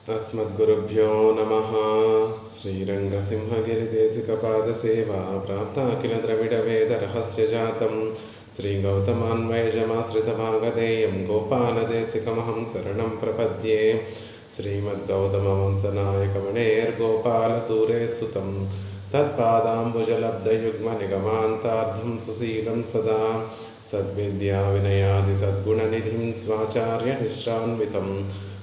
अस्मद्गुरुभ्यो नमः। श्रीरङ्गसिंहगिरिदेशिकपादसेवा प्राप्ताखिलद्रविडवेदरहस्यजातं श्रीगौतमान्वयजमाश्रितभागधेयं गोपालदेशिकमहं शरणं प्रपद्ये। श्रीमद्गौतमवंशनायकमणेर्गोपालसूरेः तत्पादाम्बुजलब्धयुग्मनिगमान्तार्धं सुशीलं सदा सद्विद्याविनयादिसद्गुणनिधिं स्वाचार्यनिष्ठान्वितं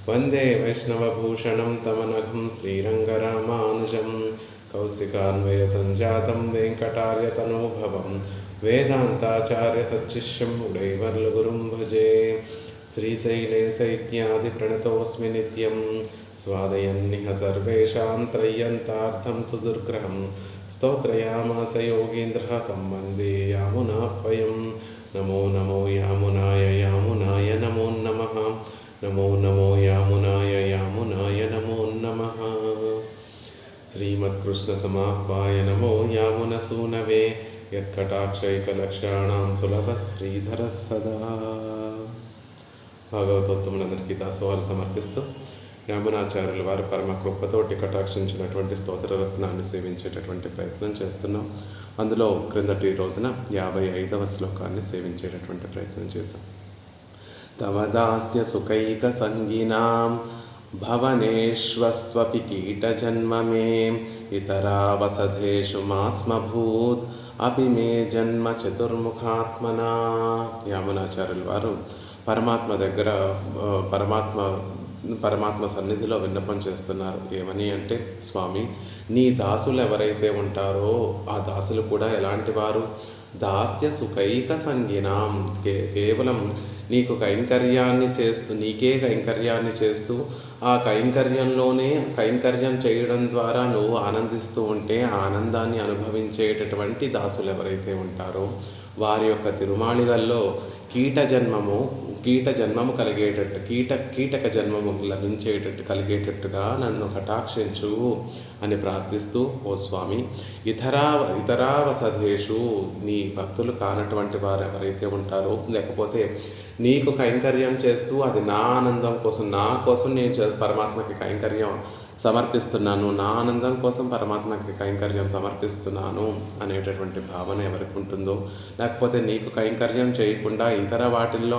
वन्दे वैष्णवभूषणं तमनघं श्रीरङ्गरामानुजं कौशिकान्वयसञ्जातं वेङ्कटार्यतनोभवं वेदान्ताचार्यसच्शिष्यं उडैवर्लुगुरुं भजे। श्रीशैलेश इत्यादिप्रणतोऽस्मि नित्यं स्वादयन्निह सर्वेषां त्रय्यन्तार्थं सुदुर्ग्रहं स्तोत्रयामास योगीन्द्रः तं वन्दे यामुनाह्वयं। नमो नमो यामुनाय यामुनाय नमो नमः। नमो नमो यामुनाय यामुनाय नमो नमः। श्रीमत्कृष्णसमाह्वाय नमो यामुनसूनवे यत्कटाक्षैकलक्षाणां सुलभः श्रीधरः सदा। భాగవతోత్తములందరికీ దాసోహాలు సమర్పిస్తూ యామునాచార్యుల వారు పరమ కృపతోటి కటాక్షించినటువంటి స్తోత్రరత్నాన్ని సేవించేటటువంటి ప్రయత్నం చేస్తున్నాం. అందులో క్రిందటి రోజున 55వ శ్లోకాన్ని సేవించేటటువంటి ప్రయత్నం చేశాం. తవ దాస్య సుఖైక సంగినాం భవనేష్వస్త్వపి కీటజన్మ మే ఇతరావసధేషు మాస్మభూత్ అపి మే జన్మ చతుర్ముఖాత్మనా. యామునాచార్యుల వారు పరమాత్మ దగ్గర పరమాత్మ సన్నిధిలో విన్నపం చేస్తున్నారు. ఏమని అంటే, స్వామి, నీ దాసులు ఎవరైతే ఉంటారో ఆ దాసులు కూడా ఎలాంటి వారు? దాస్య సుఖైక సంగినాం, కేవలం నీకు కైంకర్యాన్ని చేస్తూ, నీకే కైంకర్యాన్ని చేస్తూ, ఆ కైంకర్యం చేయడం ద్వారా నువ్వు ఆనందిస్తూ ఉంటే ఆనందాన్ని అనుభవించేటటువంటి దాసులు ఎవరైతే ఉంటారో వారి యొక్క తిరుమాళిగల్లో కీట జన్మము కీటక జన్మము కలిగేటట్టుగా నన్ను కటాక్షించు అని ప్రార్థిస్తూ, ఓ స్వామి, ఇతరావసధేషు, నీ భక్తులు కానటువంటి వారు ఎవరైతే ఉంటారో, లేకపోతే నీకు కైంకర్యం చేస్తూ అది నా ఆనందం కోసం, నా కోసం నేను పరమాత్మకి కైంకర్యం సమర్పిస్తున్నాను, నా ఆనందం కోసం పరమాత్మకి కైంకర్యం సమర్పిస్తున్నాను అనేటటువంటి భావన ఎవరికి ఉంటుందో, లేకపోతే నీకు కైంకర్యం చేయకుండా ఇతర వాటిల్లో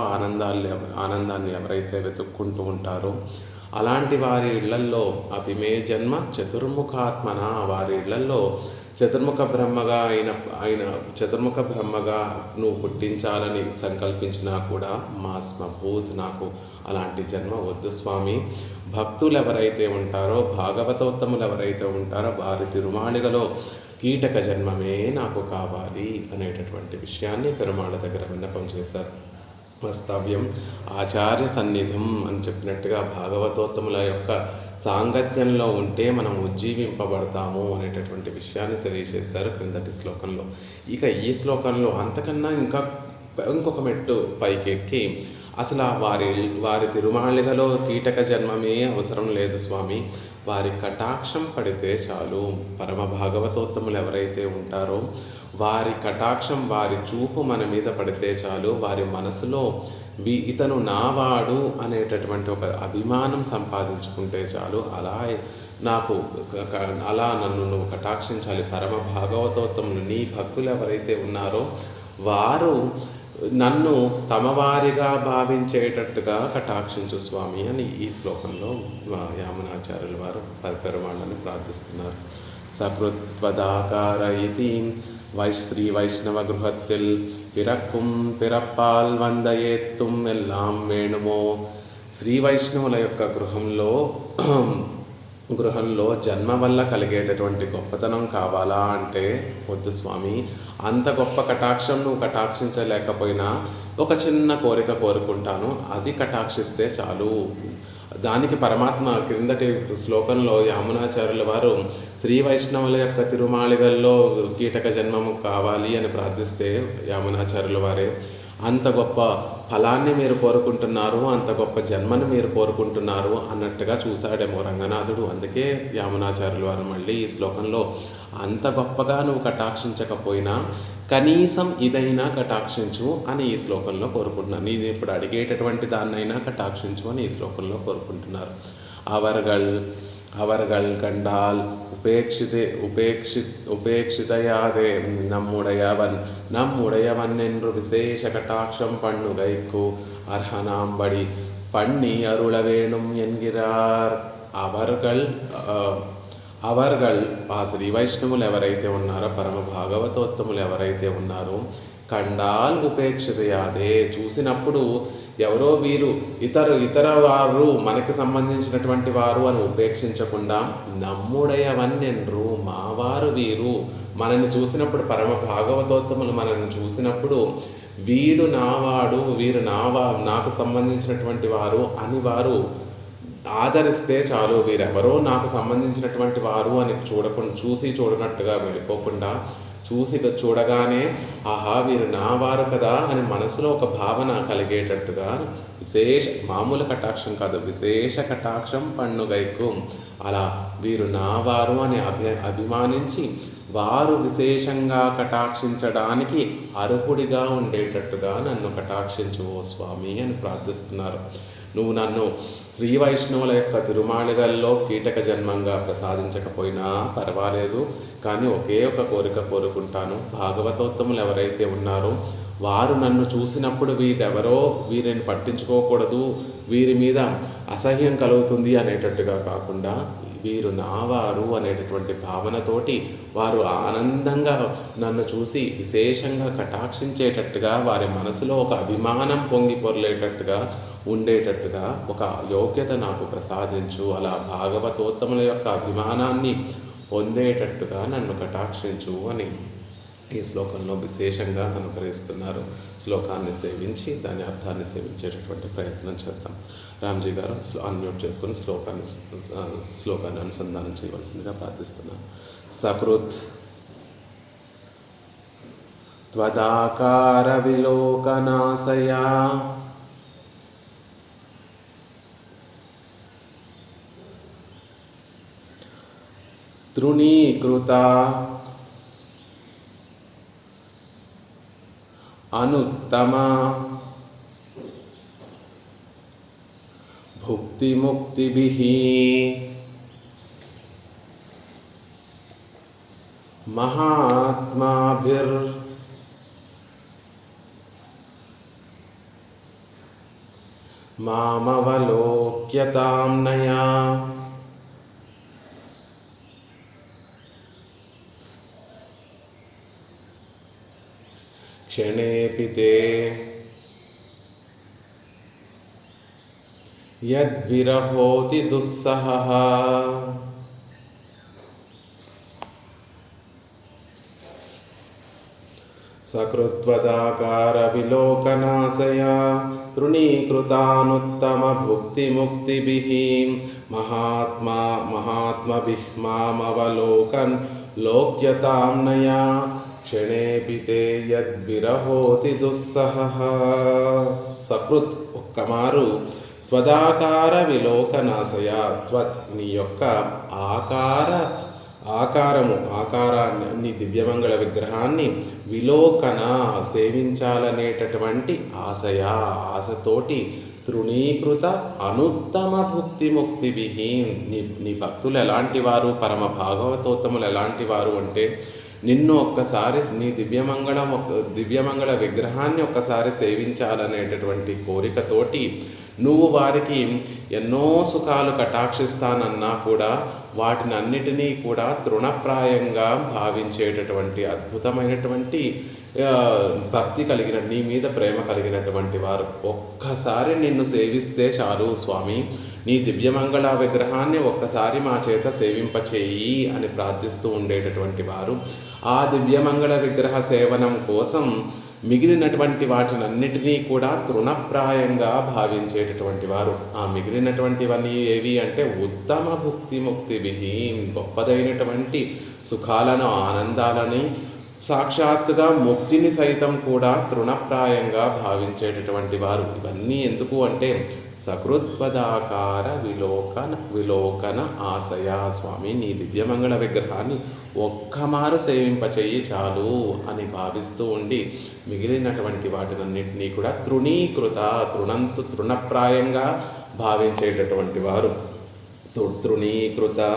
ఆనందాన్ని ఎవరైతే వెతుక్కుంటూ ఉంటారో అలాంటి వారి ఇళ్లల్లో అభిమే జన్మ చతుర్ముఖాత్మన, వారి ఇళ్లల్లో చతుర్ముఖ బ్రహ్మగా నువ్వు పుట్టించాలని సంకల్పించినా కూడా మాస్మభూత్, నాకు అలాంటి జన్మ వద్దు స్వామి. భక్తులు ఎవరైతే ఉంటారో, భాగవతోత్తములు ఎవరైతే ఉంటారో వారి తిరుమాళిగలో కీటక జన్మమే నాకు కావాలి అనేటటువంటి విషయాన్ని పెరుమాళ దగ్గర విన్నపం చేశారు. వస్తవ్యం ఆచార్య సన్నిధం అని చెప్పినట్టుగా భాగవతోత్తముల యొక్క సాంగత్యంలో ఉంటే మనం ఉజ్జీవింపబడతాము అనేటటువంటి విషయాన్ని తెలియజేశారు క్రిందటి శ్లోకంలో. ఇక ఈ శ్లోకంలో అంతకన్నా ఇంకొక మెట్టు పైకెక్కి అసలు వారి తిరుమాళిగలో కీటక జన్మమే అవసరం లేదు స్వామి, వారి కటాక్షం పడితే చాలు. పరమ భాగవతోత్తములు ఎవరైతే ఉంటారో వారి కటాక్షం, వారి చూపు మన మీద పడితే చాలు, వారి మనసులో ఇతను నావాడు అనేటటువంటి ఒక అభిమానం సంపాదించుకుంటే చాలు. అలా నన్ను నువ్వు కటాక్షించాలి. పరమ భాగవతోత్తములు నీ భక్తులు ఎవరైతే ఉన్నారో వారు నన్ను తమవారిగా భావించేటట్టుగా కటాక్షించు స్వామి అని ఈ శ్లోకంలో యామునాచార్యుల వారు పెరుమాళ్ళని ప్రార్థిస్తున్నారు. సకృత్వదాకార ఇతి శ్రీ వైష్ణవ గృహத்தில் பிறக்கும் பிறப்பால் వందయేత్తుం ఎల్లాం వేణుమో. శ్రీ వైష్ణవుల యొక్క గృహంలో జన్మ వల్ల కలిగేటటువంటి గొప్పతనం కావాలా అంటే, వద్దు స్వామి, అంత గొప్ప కటాక్షం నువ్వు కటాక్షించలేకపోయినా ఒక చిన్న కోరిక కోరుకుంటాను, అది కటాక్షిస్తే చాలు. దానికి పరమాత్మ క్రిందటి శ్లోకంలో యామునాచార్యుల వారు శ్రీ వైష్ణవుల యొక్క తిరుమాళిగల్లో కీటక జన్మము కావాలి అని ప్రార్థిస్తే యామునాచార్యుల వారే అంత గొప్ప ఫలాన్ని మీరు కోరుకుంటున్నారు, అంత గొప్ప జన్మను మీరు కోరుకుంటున్నారు అన్నట్టుగా చూశాడేమో రంగనాథుడు. అందుకే యామునాచార్యుల వారు మళ్ళీ ఈ శ్లోకంలో అంత గొప్పగా నువ్వు కటాక్షించకపోయినా కనీసం ఇదైనా కటాక్షించు అని ఈ శ్లోకంలో కోరుకుంటున్నాను. నేను ఇప్పుడు అడిగేటటువంటి దాన్నైనా కటాక్షించు అని ఈ శ్లోకంలో కోరుకుంటున్నారు. அவர்கள் கண்டால் உபேட்சிதையாதே நம்முடையவன் என்று விசேஷ கட்டாட்சம் பண்ணுகைக்கு அர்ஹனாம்படி பண்ணி அருள வேணும் என்கிறார். அவர்கள் ఆ శ్రీ వైష్ణవులు ఎవరైతే ఉన్నారో, పరమ భాగవతోత్తములు ఎవరైతే ఉన్నారో, కండాల్ ఉపేక్షితయాదే, చూసినప్పుడు ఎవరో వీరు ఇతర వారు మనకి సంబంధించినటువంటి వారు అని ఉపేక్షించకుండా నమ్ముడయవన్నెన్రు, మావారు వీరు, మనల్ని చూసినప్పుడు పరమ భాగవతోత్తములు మనల్ని చూసినప్పుడు వీడు నావాడు, వీరు నాకు సంబంధించినటువంటి వారు అని వారు ఆదరిస్తే చాలు. వీరెవరో నాకు సంబంధించినటువంటి వారు అని చూసి చూడనట్టుగా వెళ్ళిపోకుండా చూడగానే ఆహా వీరు నా వారు కదా అని మనసులో ఒక భావన కలిగేటట్టుగా మామూలు కటాక్షం కాదు, విశేష కటాక్షం పన్నుగైకు, అలా వీరు నా వారు అని అభిమానించి వారు విశేషంగా కటాక్షించడానికి అర్హుడిగా ఉండేటట్టుగా నన్ను కటాక్షించు ఓ స్వామి అని ప్రార్థిస్తున్నారు. నువ్వు నన్ను శ్రీ వైష్ణవుల యొక్క తిరుమాళిగల్లో కీటక జన్మంగా ప్రసాదించకపోయినా పర్వాలేదు, కానీ ఒకే ఒక కోరిక కోరుకుంటాను. భాగవతోత్తములు ఎవరైతే ఉన్నారో వారు నన్ను చూసినప్పుడు వీరిని పట్టించుకోకూడదు, వీరి మీద అసహ్యం కలుగుతుంది అనేటట్టుగా కాకుండా వీరు నావారు అనేటటువంటి భావనతోటి వారు ఆనందంగా నన్ను చూసి విశేషంగా కటాక్షించేటట్టుగా వారి మనసులో ఒక అభిమానం పొంగి పొరలేటట్టుగా ఉండేటట్టుగా ఒక యోగ్యత నాకు ప్రసాదించు. అలా భాగవతోత్తముల యొక్క అభిమానాన్ని పొందేటట్టుగా నన్ను కటాక్షించు అని ఈ శ్లోకంలో విశేషంగా అనుకరిస్తున్నారు. శ్లోకాన్ని సేవించి దాని అర్థాన్ని సేవించేటటువంటి ప్రయత్నం చేద్దాం. రామ్జీ గారు అన్మ్యూట్ చేసుకుని శ్లోకాన్ని అనుసంధానం చేయవలసిందిగా ప్రార్థిస్తున్నాను. సకృత్ త్వదాకార విలోకనాశయా తృణీకృత అనుత్తమ భుక్తిముక్తిభిః మహాత్మాభిర్ మామవలోక్యతాం నయా క్షణేపి తే యద్విరహోతి దుస్సహః సకృత్వదాకార విలోకనాశయా తృణీకృతానుత్తమ భుక్తిముక్తిభిః మహాత్మభిః మామవలోకన్ లోక్యతాం నయా క్షణేపి తే యద్విరహోతి దుస్సహః. సకృత్ ఒక్కమారు త్వదాకార విలోకనాశయ, త్వత్ నీ యొక్క ఆకారాన్ని నీ దివ్యమంగళ విగ్రహాన్ని విలోకన సేవించాలనేటటువంటి ఆశతోటి తృణీకృత అనుత్తమ భుక్తిముక్తిభిః నీ భక్తులు ఎలాంటి వారు, పరమ భాగవతోత్తములు ఎలాంటి వారు అంటే నిన్ను ఒక్కసారి నీ దివ్యమంగళ విగ్రహాన్ని ఒక్కసారి సేవించాలనేటటువంటి కోరికతోటి నువ్వు వారికి ఎన్నో సుఖాలు కటాక్షిస్తానన్నా కూడా వాటినన్నిటినీ కూడా తృణప్రాయంగా భావించేటటువంటి అద్భుతమైనటువంటి భక్తి కలిగిన, నీ మీద ప్రేమ కలిగినటువంటి వారు ఒక్కసారి నిన్ను సేవిస్తే చాలు స్వామి, నీ దివ్యమంగళ విగ్రహాన్ని ఒక్కసారి మా చేత సేవింపచేయి అని ప్రార్థిస్తూ ఉండేటటువంటి వారు ఆ దివ్యమంగళ విగ్రహ సేవనం కోసం మిగిలినటువంటి వాటినన్నిటినీ కూడా తృణప్రాయంగా భావించేటటువంటి వారు. ఆ మిగిలినటువంటివన్నీ ఏవి అంటే ఉత్తమ భుక్తిముక్తిభిః, గొప్పదైనటువంటి సుఖాలను, ఆనందాలని, సాక్షాత్తుగా ముక్తిని సైతం కూడా తృణప్రాయంగా భావించేటటువంటి వారు. ఇవన్నీ ఎందుకు అంటే సకృత్వదాకార విలోకన ఆశయ, స్వామి నీ దివ్యమంగళ విగ్రహాన్ని ఒక్కమారు సేవింపచేయి చాలు అని భావిస్తూ ఉండి మిగిలినటువంటి వాటినన్నింటినీ కూడా తృణప్రాయంగా భావించేటటువంటి వారు. తృణీకృతానుత్తమ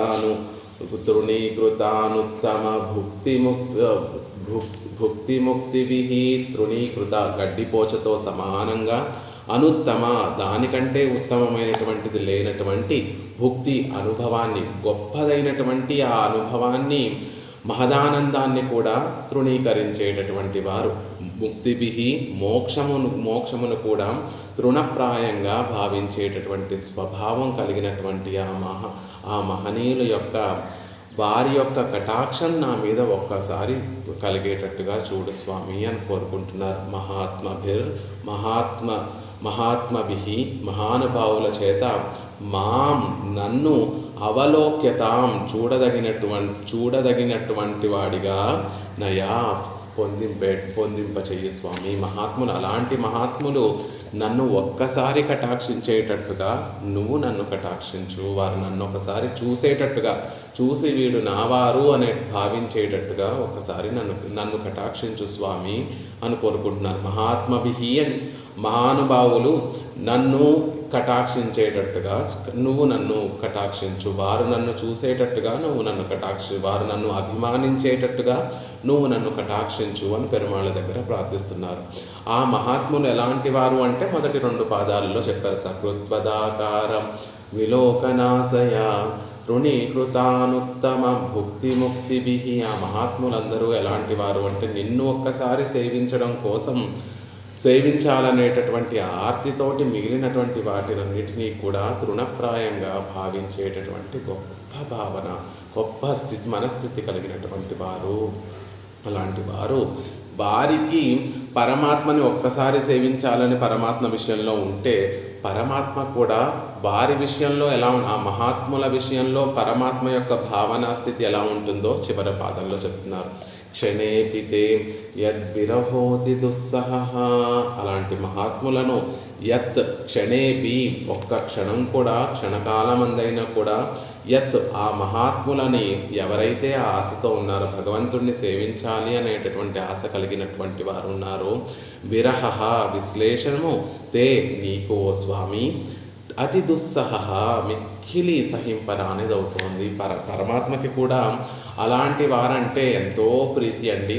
భుక్తిముక్తిభిః తృణీకృత గడ్డిపోచతో సమానంగా అనుత్తమ దానికంటే ఉత్తమమైనటువంటిది లేనటువంటి భుక్తి అనుభవాన్ని, గొప్పదైనటువంటి ఆ అనుభవాన్ని, మహదానందాన్ని కూడా తృణీకరించేటటువంటి వారు. ముక్తిభిః మోక్షమును కూడా తృణప్రాయంగా భావించేటటువంటి స్వభావం కలిగినటువంటి ఆ మహనీయుల యొక్క వారి యొక్క కటాక్షం నా మీద ఒక్కసారి కలిగేటట్టుగా చూడు స్వామి అని కోరుకుంటున్నారు. మహాత్మభిః మహానుభావుల చేత నన్ను అవలోక్యతాం చూడదగినటువంటి వాడిగా నయా పొందింపచేయి స్వామి. అలాంటి మహాత్ములు నన్ను ఒక్కసారి కటాక్షించేటట్టుగా నువ్వు నన్ను కటాక్షించు. వారు నన్ను ఒకసారి చూసేటట్టుగా, చూసి వీడు నావారు అనే భావించేటట్టుగా ఒకసారి నన్ను కటాక్షించు స్వామి అని కోరుకుంటున్నారు. మహాత్మభిః అని మహానుభావులు నన్ను కటాక్షించేటట్టుగా నువ్వు నన్ను కటాక్షించు. వారు నన్ను చూసేటట్టుగా నువ్వు నన్ను వారు నన్ను అభిమానించేటట్టుగా నువ్వు నన్ను కటాక్షించు అని పెరుమాళ్ళ దగ్గర ప్రార్థిస్తున్నారు. ఆ మహాత్ములు ఎలాంటి వారు అంటే మొదటి 2 పాదాలలో చెప్పారు. సకృత్వదాకారం విలోకనాశయ తృణీకృతానుత్తమ భుక్తిముక్తిభిః. ఆ మహాత్ములందరూ ఎలాంటి వారు అంటే నిన్ను ఒక్కసారి సేవించాలనేటటువంటి ఆర్తితోటి మిగిలినటువంటి వాటినన్నిటినీ కూడా తృణప్రాయంగా భావించేటటువంటి గొప్ప భావన, గొప్ప మనస్థితి కలిగినటువంటి వారు. అలాంటి వారికి పరమాత్మని ఒక్కసారి సేవించాలని పరమాత్మ విషయంలో ఉంటే, పరమాత్మ కూడా వారి విషయంలో ఆ మహాత్ముల విషయంలో పరమాత్మ యొక్క భావనా స్థితి ఎలా ఉంటుందో చివరి పాదంలో చెప్తున్నారు. క్షణేపితే యద్విరహోతి దుస్సహః. అలాంటి మహాత్ములను క్షణేపి ఒక్క క్షణం కూడా, క్షణకాలమందైనా కూడా ఆ మహాత్ములని ఎవరైతే ఆ ఆశతో ఉన్నారో, భగవంతుణ్ణి సేవించాలి అనేటటువంటి ఆశ కలిగినటువంటి వారు ఉన్నారో, విరహ విశ్లేషణము నీకు ఓ స్వామి అతి దుస్సహ మిక్కిలి సహింపరానిది అవుతోంది. పరమాత్మకి కూడా అలాంటి వారంటే ఎంతో ప్రీతి అండి.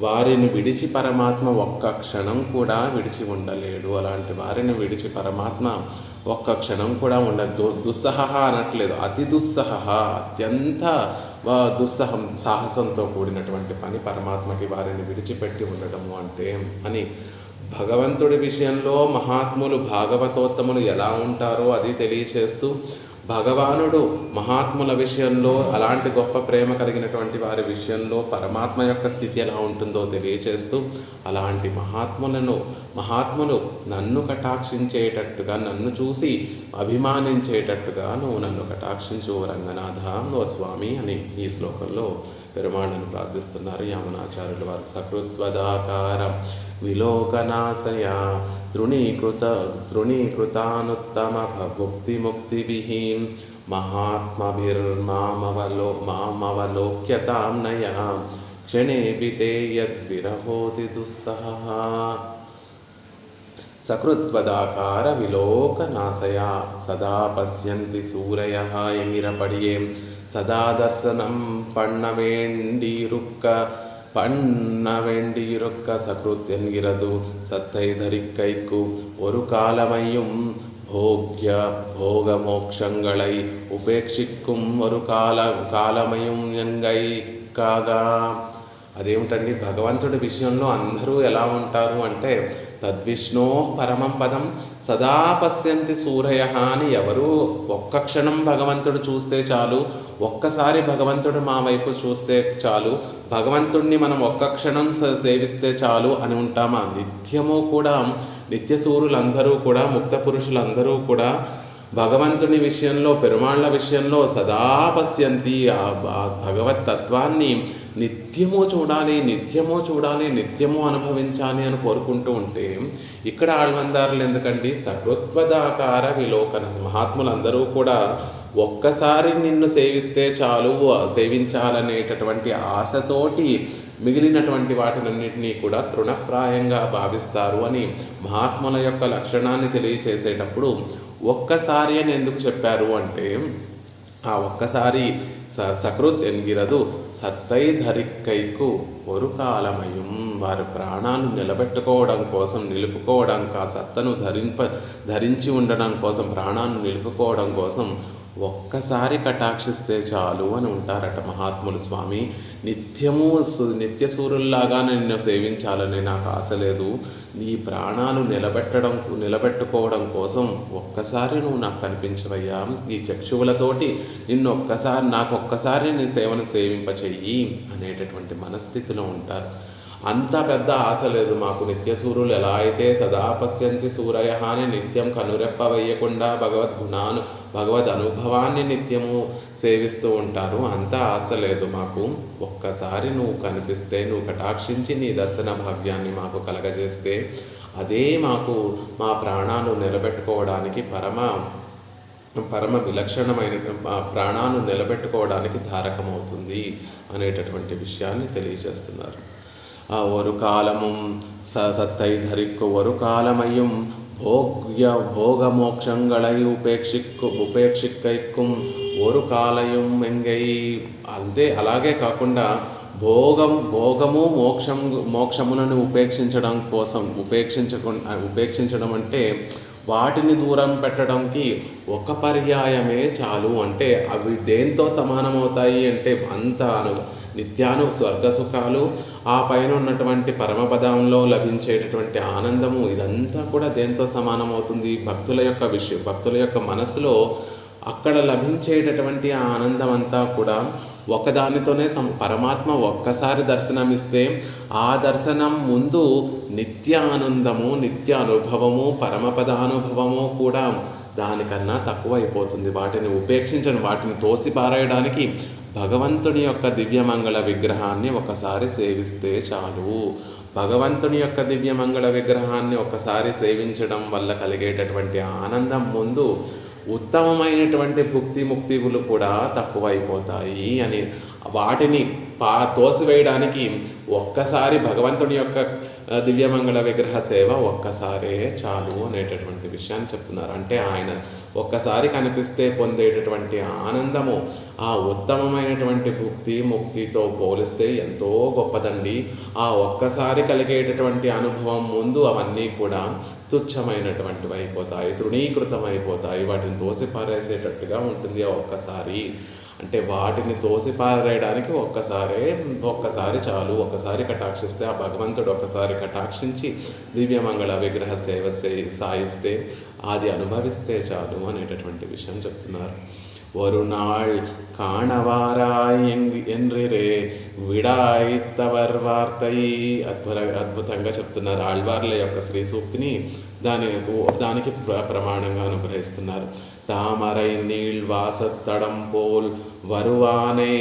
వారిని విడిచి పరమాత్మ ఒక్క క్షణం కూడా విడిచి ఉండలేడు. అలాంటి వారిని విడిచి పరమాత్మ ఒక్క క్షణం కూడా ఉండదు. దుస్సహ అనట్లేదు, అతి దుస్సహ, అత్యంత సాహసంతో కూడినటువంటి పని పరమాత్మకి వారిని విడిచిపెట్టి ఉండటము అంటే అని. భగవంతుడి విషయంలో మహాత్ములు, భాగవతోత్తములు ఎలా ఉంటారో అది తెలియచేస్తూ, భగవానుడు మహాత్ముల విషయంలో అలాంటి గొప్ప ప్రేమ కలిగినటువంటి వారి విషయంలో పరమాత్మ యొక్క స్థితి ఎలా ఉంటుందో తెలియచేస్తూ, అలాంటి మహాత్ములు నన్ను కటాక్షించేటట్టుగా, నన్ను చూసి అభిమానించేటట్టుగా నువ్వు నన్ను కటాక్షించు రంగనాథ ఓ స్వామి అని ఈ శ్లోకంలో పెరుమాళ్ళను ప్రార్థిస్తున్నారు యామునాచార్యులు వారు. సకృత్వదాకార విలోకనాశయ తృణీకృతానుత్తమ భుక్తిముక్తిభిః మామవలోక్యతాం నయా క్షణేపి తే యద్విరహోతి దుస్సహః. సకృత్వదాకార విలోకనాశయ సదా పశ్యంతి సూరయః ఎమిరపడియే సదా దర్శనం பண்ணவேண்டியிருக்க சக்ருத் என்கிறது சத்தைதரிக்கைக்கு ஒரு காலமையும் போக மோட்சங்களை ఉపేక్షిక్కుం ஒரு కాలమయం ఎంగైకాగా. అదేమిటండి, భగవంతుడి విషయంలో అందరూ ఎలా ఉంటారు అంటే, తద్విష్ణో పరమం పదం సదా పశ్యంతి సూరయ అని. ఎవరు ఒక్క క్షణం భగవంతుడు చూస్తే చాలు, ఒక్కసారి భగవంతుడు మా వైపు చూస్తే చాలు, భగవంతుడిని మనం ఒక్క క్షణం సేవిస్తే చాలు అని ఉంటామా? నిత్యము కూడా నిత్యసూరులందరూ కూడా, ముక్త పురుషులందరూ కూడా భగవంతుని విషయంలో, పెరుమాళ్ళ విషయంలో సదా పశ్యంతి. ఆ భగవత్ తత్వాన్ని నిత్యము చూడాలి, నిత్యము అనుభవించాలి అని కోరుకుంటూ ఉంటే, ఇక్కడ ఆళ్వందారులు ఎందుకండి, సకృత్వదాకార విలోకన మహాత్ములందరూ కూడా ఒక్కసారి నిన్ను సేవిస్తే చాలు, సేవించాలనేటటువంటి ఆశతోటి మిగిలినటువంటి వాటినన్నింటినీ కూడా తృణప్రాయంగా భావిస్తారు అని మహాత్ముల యొక్క లక్షణాన్ని తెలియచేసేటప్పుడు ఒక్కసారి అని ఎందుకు చెప్పారు అంటే, ఆ ఒక్కసారి సకృత్ ఎన్గిరదు సత్తై ధరిక్కైకు ఒక కాలమయం. వారి ప్రాణాలు నిలబెట్టుకోవడం కోసం, నిలుపుకోవడం, ఆ సత్తను ధరించి ఉండడం కోసం, ప్రాణాలను నిలుపుకోవడం కోసం ఒక్కసారి కటాక్షిస్తే చాలు అని ఉంటారట మహాత్ములు. స్వామి, నిత్యము నిత్య సూర్యుల్లాగా నిన్ను సేవించాలని నాకు ఆశ లేదు. నీ ప్రాణాలు నిలబెట్టుకోవడం కోసం ఒక్కసారి నువ్వు నాకు కనిపించవయ్యా. ఈ చక్షువులతోటి నాకు ఒక్కసారి నీ సేవను సేవింపచెయ్యి అనేటటువంటి మనస్థితిలో ఉంటారు. అంత పెద్ద ఆశ లేదు మాకు. నిత్య సూర్యులు ఎలా అయితే సదా పశ్యంతి సూరయ అని నిత్యం కనురెప్ప వేయకుండా భగవద్ అనుభవాన్ని నిత్యము సేవిస్తూ ఉంటారు. అంత ఆశ లేదు మాకు. ఒక్కసారి నువ్వు కనిపిస్తే, నువ్వు కటాక్షించి నీ దర్శన భాగ్యాన్ని మాకు కలగజేస్తే అదే మాకు మా ప్రాణాలు నిలబెట్టుకోవడానికి పరమ విలక్షణమైన ప్రాణాలు నిలబెట్టుకోవడానికి ధారకమవుతుంది అనేటటువంటి విషయాన్ని తెలియజేస్తున్నారు. ஒரு காலமும் சத்தை தரிக்கு ஒரு காலமையும் భోగ మోక్షంగళై ఉపేక్షిక్కైక్కుం ஒரு కాలయం ఎంగై. అంతే, అలాగే కాకుండా భోగము మోక్షములను ఉపేక్షించడం అంటే వాటిని దూరం పెట్టడానికి ఒక పర్యాయమే చాలు. అంటే అవి దేంతో సమానమవుతాయి అంటే నిత్యాను స్వర్గసుఖాలు, ఆ పైన ఉన్నటువంటి పరమపదంలో లభించేటటువంటి ఆనందము, ఇదంతా కూడా దేంతో సమానమవుతుంది? భక్తుల యొక్క మనసులో అక్కడ లభించేటటువంటి ఆ ఆనందం అంతా కూడా ఒకదానితోనే పరమాత్మ ఒక్కసారి దర్శనమిస్తే ఆ దర్శనం ముందు నిత్య ఆనందము, నిత్య అనుభవము, పరమపదానుభవము కూడా దానికన్నా తక్కువ అయిపోతుంది. వాటిని తోసిపారేయడానికి భగవంతుని యొక్క దివ్యమంగళ విగ్రహాన్ని ఒకసారి సేవిస్తే చాలు. భగవంతుని యొక్క దివ్యమంగళ విగ్రహాన్ని ఒకసారి సేవించడం వల్ల కలిగేటటువంటి ఆనందం ముందు ఉత్తమమైనటువంటి ముక్తివులు కూడా తక్కువైపోతాయి అని, వాటిని తోసివేయడానికి ఒక్కసారి భగవంతుని యొక్క దివ్యమంగళ విగ్రహ సేవ ఒక్కసారే చాలు అనేటటువంటి విషయాన్ని చెప్తున్నారు. అంటే ఆయన ఒక్కసారి కనిపిస్తే పొందేటటువంటి ఆనందము ఆ ఉత్తమమైనటువంటి ముక్తితో పోలిస్తే ఎంతో గొప్పదండి. ఆ ఒక్కసారి కలిగేటటువంటి అనుభవం ముందు అవన్నీ కూడా తుచ్చమైనటువంటివి అయిపోతాయి, తృణీకృతమైపోతాయి. వాటిని తోసిపారేసేటట్టుగా ఉంటుంది ఆ ఒక్కసారి. అంటే వాటిని తోసిపారేయడానికి ఒక్కసారి చాలు. ఒక్కసారి కటాక్షిస్తే, ఆ భగవంతుడు ఒక్కసారి కటాక్షించి దివ్యమంగళ విగ్రహ సేవ సాయిస్తే, అది అనుభవిస్తే చాలు అనేటటువంటి విషయం చెప్తున్నారు. ஒரு நாள் కాణవారాయ్ ఎన్రిరే విడాయిత్తవర్ వార్తై. అద్భుతంగా చెప్తున్నారు ఆళ్వార్ల యొక్క శ్రీ సూక్తిని. దానికి ప్రమాణంగా అనుగ్రహిస్తున్నారు. తామరై నీళ్ వాసత్తడం పోల్ వరువానే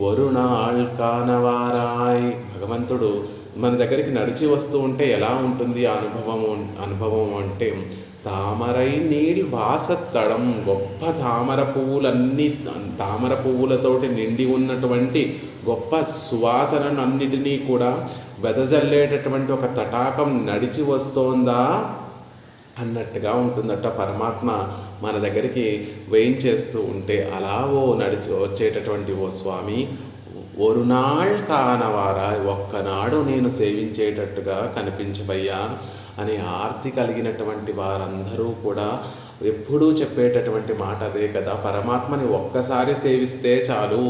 ஒரு நாள் కాణవారాయ్. భగవంతుడు మన దగ్గరికి నడిచి వస్తూ ఉంటే ఎలా ఉంటుంది అనుభవం అంటే, తామరై నీళ్ వాసత్తడం, గొప్ప తామర పువ్వులతోటి నిండి ఉన్నటువంటి గొప్ప సువాసనన్నిటినీ కూడా వెదజల్లేటటువంటి ఒక తటాకం నడిచి వస్తోందా అన్నట్టుగా ఉంటుందట పరమాత్మ మన దగ్గరికి వేయించేస్తూ ఉంటే. అలా నడిచి వచ్చేటటువంటి ఓ స్వామి, ஒரு நாள் కానవారా, ఒక్కనాడు నేను సేవించేటట్టుగా కనిపించవయ్యా అని ఆర్తి కలిగినటువంటి వారందరూ కూడా ఎప్పుడూ చెప్పేటటువంటి మాట అదే కదా. పరమాత్మని ఒక్కసారి సేవిస్తే చాలు.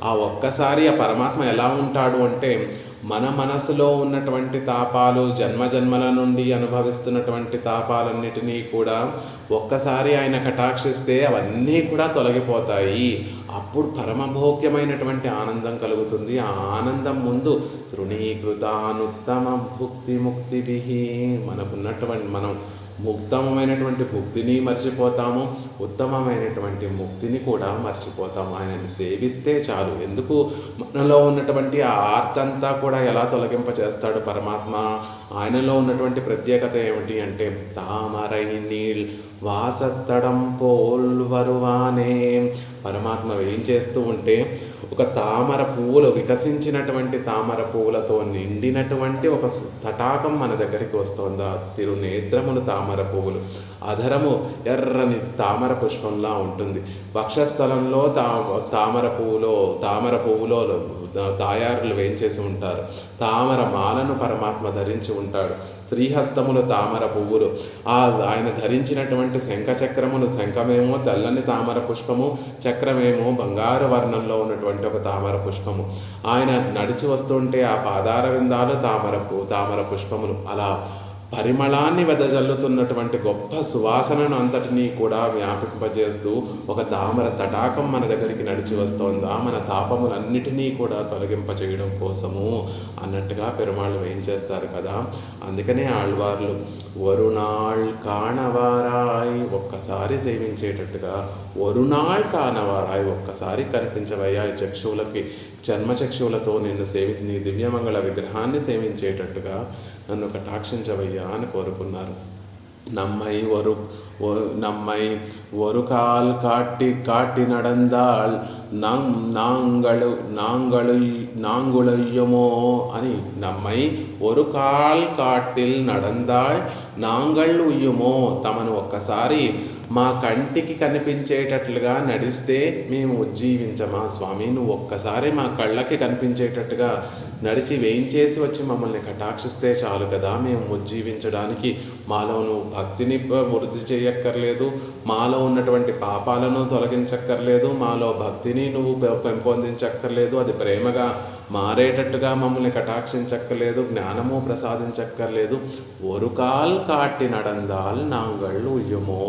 ఆ ఒక్కసారి ఆ పరమాత్మ ఎలా ఉంటాడు అంటే, మన మనసులో ఉన్నటువంటి తాపాలు, జన్మల నుండి అనుభవిస్తున్నటువంటి తాపాలన్నిటినీ కూడా ఒక్కసారి ఆయన కటాక్షిస్తే అవన్నీ కూడా తొలగిపోతాయి. అప్పుడు పరమభోగ్యమైనటువంటి ఆనందం కలుగుతుంది. ఆ ఆనందం ముందు తృణీకృతానుత్తమ ముక్తిభి, మనం ఉత్తమమైనటువంటి భుక్తిని మర్చిపోతాము, ఉత్తమమైనటువంటి ముక్తిని కూడా మర్చిపోతాము. ఆయనని సేవిస్తే చాలు. ఎందుకు మనలో ఉన్నటువంటి ఆ ఆర్తంతా కూడా ఎలా తొలగింపచేస్తాడు పరమాత్మ? ఆయనలో ఉన్నటువంటి ప్రత్యేకత ఏమిటి అంటే, తామరై నీళ్ వాసత్తడం పోల్ వరువానే. పరమాత్మ ఏం చేస్తూ ఉంటే ఒక తామర పువ్వులు వికసించినటువంటి తామర పువ్వులతో నిండినటువంటి ఒక తటాకం మన దగ్గరికి వస్తుంది. ఆ తిరునేత్రములు తామర పువ్వులు, అధరము ఎర్రని తామర పుష్పంలా ఉంటుంది. వక్షస్థలంలో తామర పువ్వులో తాయారులు వేయించేసి ఉంటారు. తామర మాలను పరమాత్మ ధరించి ఉంటాడు. శ్రీహస్తములు తామర పువ్వులు, ఆయన ధరించినటువంటి శంఖచక్రములు, శంఖమేమో తెల్లని తామర పుష్పము, చక్రమేమో బంగారు వర్ణంలో ఉన్నటువంటి ఒక తామర పుష్పము. ఆయన నడిచి వస్తుంటే ఆ పాదార విందాలు తామర పుష్పములు అలా పరిమళాన్ని వెదజల్లుతున్నటువంటి గొప్ప సువాసనను అంతటినీ కూడా వ్యాపింపజేస్తూ ఒక తామర తటాకం మన దగ్గరికి నడిచి వస్తోందా, మన తాపములన్నిటినీ కూడా తొలగింపచేయడం కోసము అన్నట్టుగా పెరుమాళ్ళు ఏం చేస్తారు కదా. అందుకనే ఆళ్వార్లు వరుణాళ్ కాణవారాయ్, ఒక్కసారి సేవించేటట్టుగా, వరుణాళ్ కాణవారాయ్, ఒక్కసారి కనిపించవయ్యా చక్షువులకి, జన్మచక్షువులతో నీ దివ్యమంగళ విగ్రహాన్ని సేవించేటట్టుగా నన్ను కటాక్షించవయ్యా అని కోరుకున్నారు. நம்மை ஒரு கால் காட்டி நடந்தால் நாங்களுய்யுமோ అని நம்மை ஒரு కాల్ కాటిల్ నడందాళ్ నాంగళ్ ఉయ్యుమో, తమను ఒక్కసారి మా కంటికి కనిపించేటట్లుగా నడిస్తే మేము ఉజ్జీవించమా స్వామి, నువ్వు ఒక్కసారి మా కళ్ళకి కనిపించేటట్టుగా నడిచి వేయించేసి వచ్చి మమ్మల్ని కటాక్షిస్తే చాలు కదా, మేము ఉజ్జీవించడానికి. మాలో నువ్వు భక్తిని వృద్ధి చేయక్కర్లేదు, మాలో ఉన్నటువంటి పాపాలను తొలగించక్కర్లేదు, మాలో భక్తిని నువ్వు పెంపొందించక్కర్లేదు, అది ప్రేమగా మారేటట్టుగా మమ్మల్ని కటాక్షించక్కర్లేదు, జ్ఞానము ప్రసాదించక్కర్లేదు. ஒரு కాల్ కాటి నడందాల్ నాంగళ్ళు ఉయ్యుమో,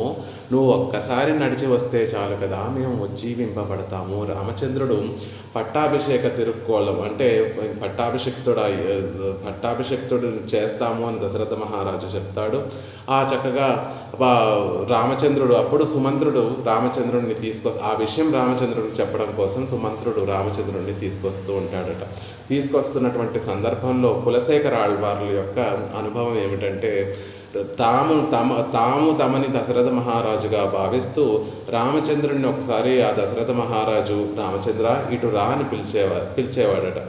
నువ్వు ఒక్కసారి నడిచి వస్తే చాలు కదా, మేము ఉజ్జీవింపబడతాము. రామచంద్రుడు పట్టాభిషేక తిరుక్కోళం అంటే పట్టాభిషిక్తుడు చేస్తాము అని దశరథ మహారాజు చెప్తాడు. ఆ చక్కగా రామచంద్రుడు అప్పుడు సుమంత్రుడు రామచంద్రుడిని ఆ విషయం రామచంద్రుడికి చెప్పడం కోసం సుమంత్రుడు రామచంద్రుడిని తీసుకొస్తూ ఉంటాడట. తీసుకొస్తున్నటువంటి సందర్భంలో కులశేఖర ఆళ్వార్ల యొక్క అనుభవం ఏమిటంటే, తమని దశరథ మహారాజుగా భావిస్తూ రామచంద్రుడిని ఒకసారి ఆ దశరథ మహారాజు రామచంద్ర ఇటు రా అని పిలిచేవాడట.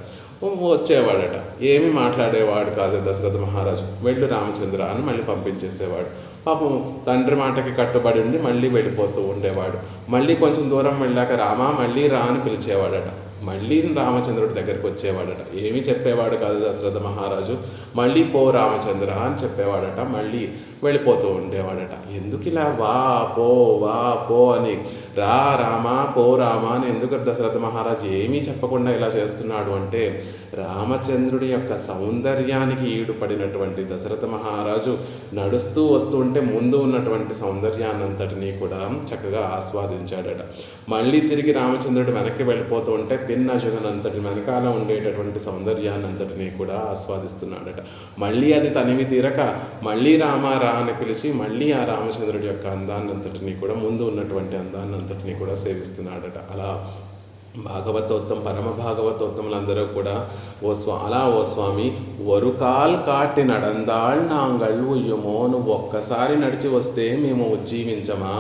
వచ్చేవాడట. ఏమీ మాట్లాడేవాడు కాదు దశరథ మహారాజు. వెళ్ళు రామచంద్ర అని మళ్ళీ పంపించేసేవాడు. పాపం తండ్రి మాటకి కట్టుబడి ఉండి మళ్ళీ వెళ్ళిపోతూ ఉండేవాడు. మళ్ళీ కొంచెం దూరం వెళ్ళాక రామా మళ్ళీ రా అని పిలిచేవాడట. మళ్ళీ రామచంద్రుడి దగ్గరికి వచ్చేవాడట. ఏమీ చెప్పేవాడు కాదు దశరథ మహారాజు. మళ్ళీ పో రామచంద్ర అని చెప్పేవాడట. మళ్ళీ వెళ్ళిపోతూ ఉండేవాడట. ఎందుకు ఇలా వా పో అని రా రామా పో రామా అని ఎందుకు దశరథ మహారాజు ఏమీ చెప్పకుండా ఇలా చేస్తున్నాడు అంటే, రామచంద్రుడి యొక్క సౌందర్యానికి ఈడుపడినటువంటి దశరథ మహారాజు నడుస్తూ వస్తూ ఉంటే ముందు ఉన్నటువంటి సౌందర్యాన్నంతటినీ కూడా చక్కగా ఆస్వాదించాడట. మళ్ళీ తిరిగి రామచంద్రుడు వెనక్కి వెళ్ళిపోతూ ఉంటే పిన్నజుగనంతటి వెనకాల ఉండేటటువంటి సౌందర్యాన్నంతటినీ కూడా ఆస్వాదిస్తున్నాడట. మళ్ళీ అది తనివి తీరక మళ్ళీ రామా రా అని పిలిచి మళ్ళీ ఆ రామచంద్రుడి యొక్క అందాన్నంతటినీ కూడా, ముందు ఉన్నటువంటి అందాన్నంతటినీ కూడా సేవిస్తున్నాడట. అలా పరమ భాగవతోత్తములందరూ కూడా ఓ స్వామి ஒரு కాల్ కాటి నడందాళ్ నాంగళ్ ఉయ్యుమో, నువ్వు ఒక్కసారి నడిచి వస్తే మేము ఉజ్జీవించమా.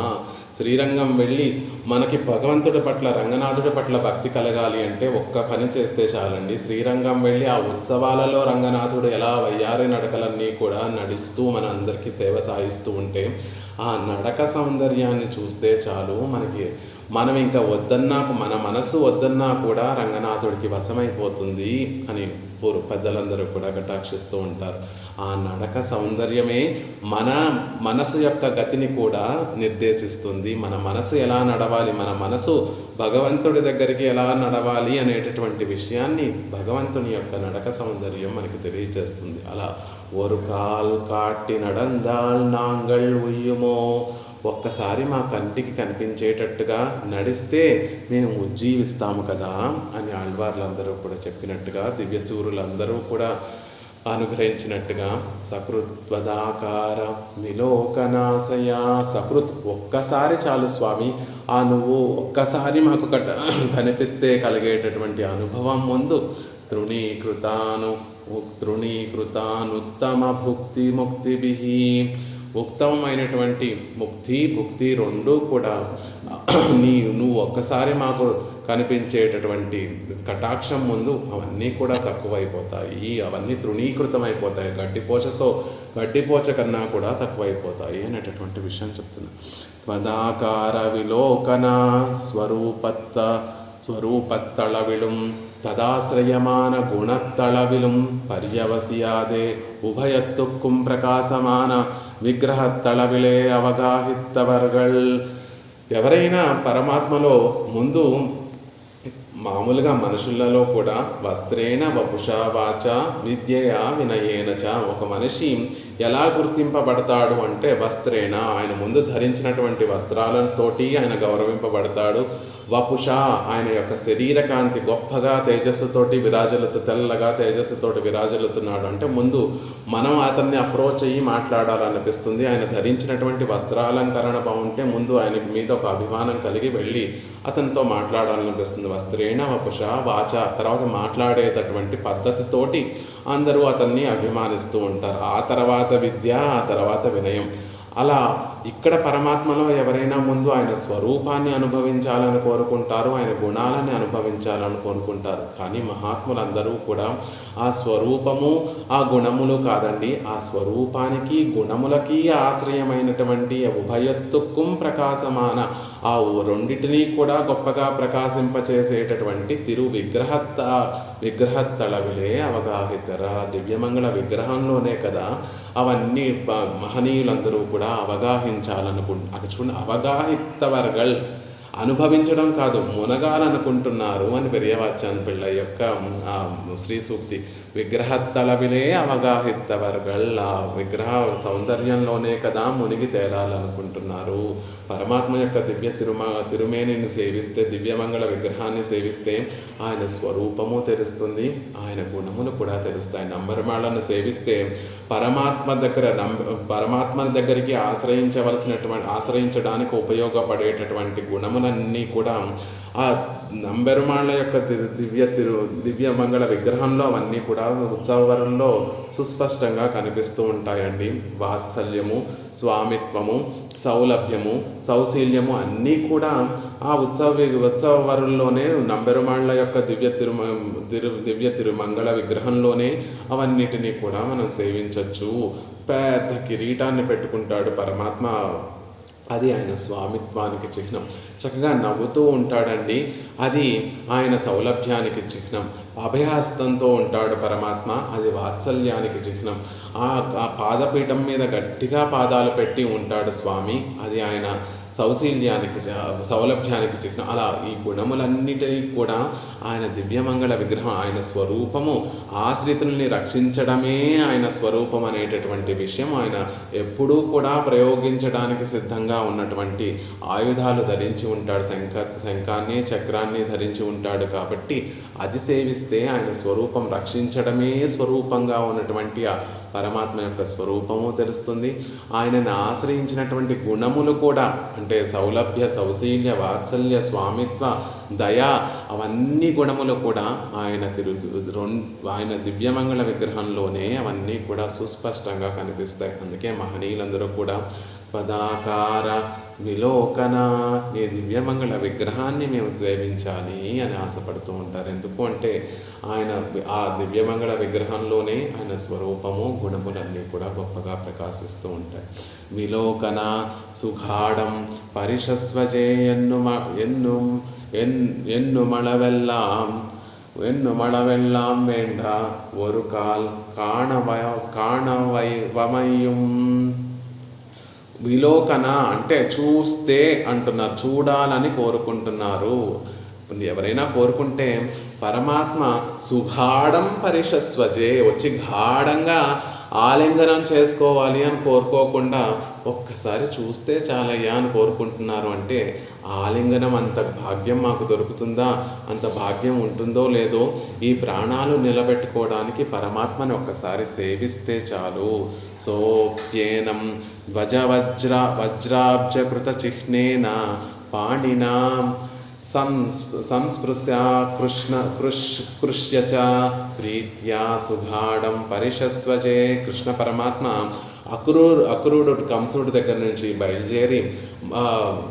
శ్రీరంగం వెళ్ళి మనకి భగవంతుడి పట్ల రంగనాథుడి పట్ల భక్తి కలగాలి అంటే ఒక్క పని చేస్తే చాలండి. శ్రీరంగం వెళ్ళి ఆ ఉత్సవాలలో రంగనాథుడు ఎలా వయ్యారి నడకలన్నీ కూడా నడుస్తూ మన అందరికీ సేవ సాగిస్తూ ఉంటే ఆ నడక సౌందర్యాన్ని చూస్తే చాలు, మనం ఇంకా మన మనసు వద్దన్నా కూడా రంగనాథుడికి వశమైపోతుంది అని పెద్దలందరూ కూడా కటాక్షిస్తూ ఉంటారు. ఆ నడక సౌందర్యమే మన మనసు యొక్క గతిని కూడా నిర్దేశిస్తుంది. మన మనసు ఎలా నడవాలి, మన మనసు భగవంతుడి దగ్గరికి ఎలా నడవాలి అనేటటువంటి విషయాన్ని భగవంతుని యొక్క నడక సౌందర్యం మనకి తెలియచేస్తుంది. అలా ஒரு కాల్ కాటి నడందాళ్ నాంగళ్ ఉయ్యుమో, ఒక్కసారి మా కంటికి కనిపించేటట్టుగా నడిస్తే మేము ఉజ్జీవిస్తాము కదా అని ఆళ్వార్లందరూ కూడా చెప్పినట్టుగా, దివ్యసూరులందరూ కూడా అనుగ్రహించినట్టుగా సకృత్వదాకార విలోకనాశయ, సకృత్ ఒక్కసారి చాలు స్వామి, నువ్వు ఒక్కసారి మాకు కనిపిస్తే కలిగేటటువంటి అనుభవం ముందు తృణీకృతానుత్తమ భుక్తి ముక్తిభిః, ఉత్తమమైనటువంటి ముక్తి భుక్తి రెండూ కూడా నువ్వు ఒక్కసారి మాకు కనిపించేటటువంటి కటాక్షం ముందు అవన్నీ కూడా తక్కువైపోతాయి, అవన్నీ తృణీకృతమైపోతాయి, గడ్డిపోచ కన్నా కూడా తక్కువైపోతాయి అనేటటువంటి విషయం చెప్తున్నా. త్వదాకార విలోకన స్వరూపత్తళవిళుం తదాశ్రయమాన గుణత్తళవిలుం పర్యవసియాదే ఉభయత్తుక్కుం ప్రకాశమాన విగ్రహత్తళవిలే అవగాహిత్తవర్గల్. ఎవరైనా పరమాత్మలో ముందు మామూలుగా మనుషులలో కూడా వస్త్రేణ వపుషా వాచ విద్యయా వినయేన చ, ఒక మనిషి ఎలా గుర్తింపబడతాడు అంటే వస్త్రేణ, ఆయన ముందు ధరించినటువంటి వస్త్రాలతోటి ఆయన గౌరవింపబడతాడు. వపుష, ఆయన యొక్క శరీరకాంతి గొప్పగా తేజస్సుతోటి తెల్లగా తేజస్సుతోటి విరాజిల్లుతున్నాడు అంటే ముందు మనం అతన్ని అప్రోచ్ అయ్యి మాట్లాడాలనిపిస్తుంది. ఆయన ధరించినటువంటి వస్త్రాలంకరణ బాగుంటే ముందు ఆయన మీద ఒక అభిమానం కలిగి వెళ్ళి అతనితో మాట్లాడాలనిపిస్తుంది. వస్త్రేణ వపుష వాచ, తర్వాత మాట్లాడేటటువంటి పద్ధతితోటి అందరూ అతన్ని అభిమానిస్తూ ఉంటారు. ఆ తర్వాత విద్య, ఆ తర్వాత వినయం. అలా ఇక్కడ పరమాత్మలో ఎవరైనా ముందు ఆయన స్వరూపాన్ని అనుభవించాలని కోరుకుంటారు, ఆయన గుణాలని అనుభవించాలని కోరుకుంటారు. కానీ మహాత్ములందరూ కూడా ఆ స్వరూపము ఆ గుణములు కాదండి, ఆ స్వరూపానికి గుణములకి ఆశ్రయమైనటువంటి ఉభయత్తుక్కుం ప్రకాశమాన, ఆ రెండిటినీ కూడా గొప్పగా ప్రకాశింపచేసేటటువంటి విగ్రహత్తళవిలే అవగాహితర. దివ్యమంగళ విగ్రహంలోనే కదా అవన్నీ మహనీయులందరూ కూడా చూడండి, అవగాహిత్తవర్గల్, అనుభవించడం కాదు మునగాలనుకుంటున్నారు అని పెరియవాచాన్ పిళ్ళ యొక్క శ్రీ సూక్తి. విగ్రహత్తళవిలే అవగాహిత్తవర్గల్, ఆ విగ్రహ సౌందర్యంలోనే కదా మునిగి తేలాలనుకుంటున్నారు. పరమాత్మ యొక్క తిరుమేనిని సేవిస్తే, దివ్యమంగళ విగ్రహాన్ని సేవిస్తే ఆయన స్వరూపము తెలుస్తుంది, ఆయన గుణములు కూడా తెలుస్తాయి. నంబరిమాలను సేవిస్తే పరమాత్మ దగ్గరికి ఆశ్రయించడానికి ఉపయోగపడేటటువంటి గుణములన్నీ కూడా ఆ నంబెరుమాళ్ళ యొక్క దివ్యమంగళ విగ్రహంలో అవన్నీ కూడా ఉత్సవాలలో సుస్పష్టంగా కనిపిస్తూ ఉంటాయండి. వాత్సల్యము, స్వామిత్వము, సౌలభ్యము, సౌశీల్యము అన్నీ కూడా ఆ ఉత్సవరుల్లోనే నంబెరుమాళ్ళ యొక్క దివ్య తిరుమంగళ విగ్రహంలోనే అవన్నిటినీ కూడా మనం సేవించవచ్చు. పెద్ద కిరీటాన్ని పెట్టుకుంటాడు పరమాత్మ, అది ఆయన స్వామిత్వానికి చిహ్నం. చక్కగా నవ్వుతూ ఉంటాడండి, అది ఆయన సౌలభ్యానికి చిహ్నం. అభయహస్తంతో ఉంటాడు పరమాత్మ, అది వాత్సల్యానికి చిహ్నం. ఆ పాదపీఠం మీద గట్టిగా పాదాలు పెట్టి ఉంటాడు స్వామి, అది ఆయన సౌలభ్యానికి చిహ్నం. అలా ఈ గుణములన్నిటినీ కూడా ఆయన దివ్యమంగళ విగ్రహం, ఆయన స్వరూపము ఆశ్రితుల్ని రక్షించడమే ఆయన స్వరూపం అనేటటువంటి విషయం ఆయన ఎప్పుడూ కూడా ప్రయోగించడానికి సిద్ధంగా ఉన్నటువంటి ఆయుధాలు ధరించి ఉంటాడు. శంఖాన్ని చక్రాన్ని ధరించి ఉంటాడు. కాబట్టి అది సేవిస్తే ఆయన స్వరూపం రక్షించడమే స్వరూపంగా ఉన్నటువంటి పరమాత్మ యొక్క స్వరూపము తెలుస్తుంది. ఆయనను ఆశ్రయించినటువంటి గుణములు కూడా, అంటే సౌలభ్య, సౌశీల్య, వాత్సల్య, స్వామిత్వ, దయ, అవన్నీ గుణములు కూడా ఆయన దివ్యమంగళ విగ్రహంలోనే అవన్నీ కూడా సుస్పష్టంగా కనిపిస్తాయి. అందుకే మహనీయులందరూ కూడా పదాకార విలోకన, ఈ దివ్యమంగళ విగ్రహాన్ని మేము సేవించాలి అని ఆశపడుతూ ఉంటారు. ఎందుకు అంటే ఆయన ఆ దివ్యమంగళ విగ్రహంలోనే ఆయన స్వరూపము గుణములన్నీ కూడా గొప్పగా ప్రకాశిస్తూ ఉంటాయి. విలోకన సుఘాడం పరిషస్వజే ఎన్ను మళవెల్లాం వేండ ஒரு கால் కాణవైవమయం. విలోకన అంటే చూస్తే అంటున్నారు, చూడాలని కోరుకుంటున్నారు. ఎవరైనా కోరుకుంటే పరమాత్మ సుఘాడం పరిషస్వజే, వచ్చి గాఢంగా ఆలింగనం చేసుకోవాలి అని కోరుకోకుండా ఒక్కసారి చూస్తే చాలయ్యా అని కోరుకుంటున్నారు. అంటే ఆలింగనం అంత భాగ్యం మాకు దొరుకుతుందా, అంత భాగ్యం ఉంటుందో లేదో, ఈ ప్రాణాలు నిలబెట్టుకోవడానికి పరమాత్మని ఒక్కసారి సేవిస్తే చాలు. సోప్యేనం వజ్రాబ్జకృత చిహ్నేన పాణినా సంస్పృశ్య కృష్య చ ప్రీత్యా సుఘాడం పరిషస్వజే. కృష్ణ పరమాత్మ అక్రూరుడు కంసుడి దగ్గర నుంచి బయలుదేరి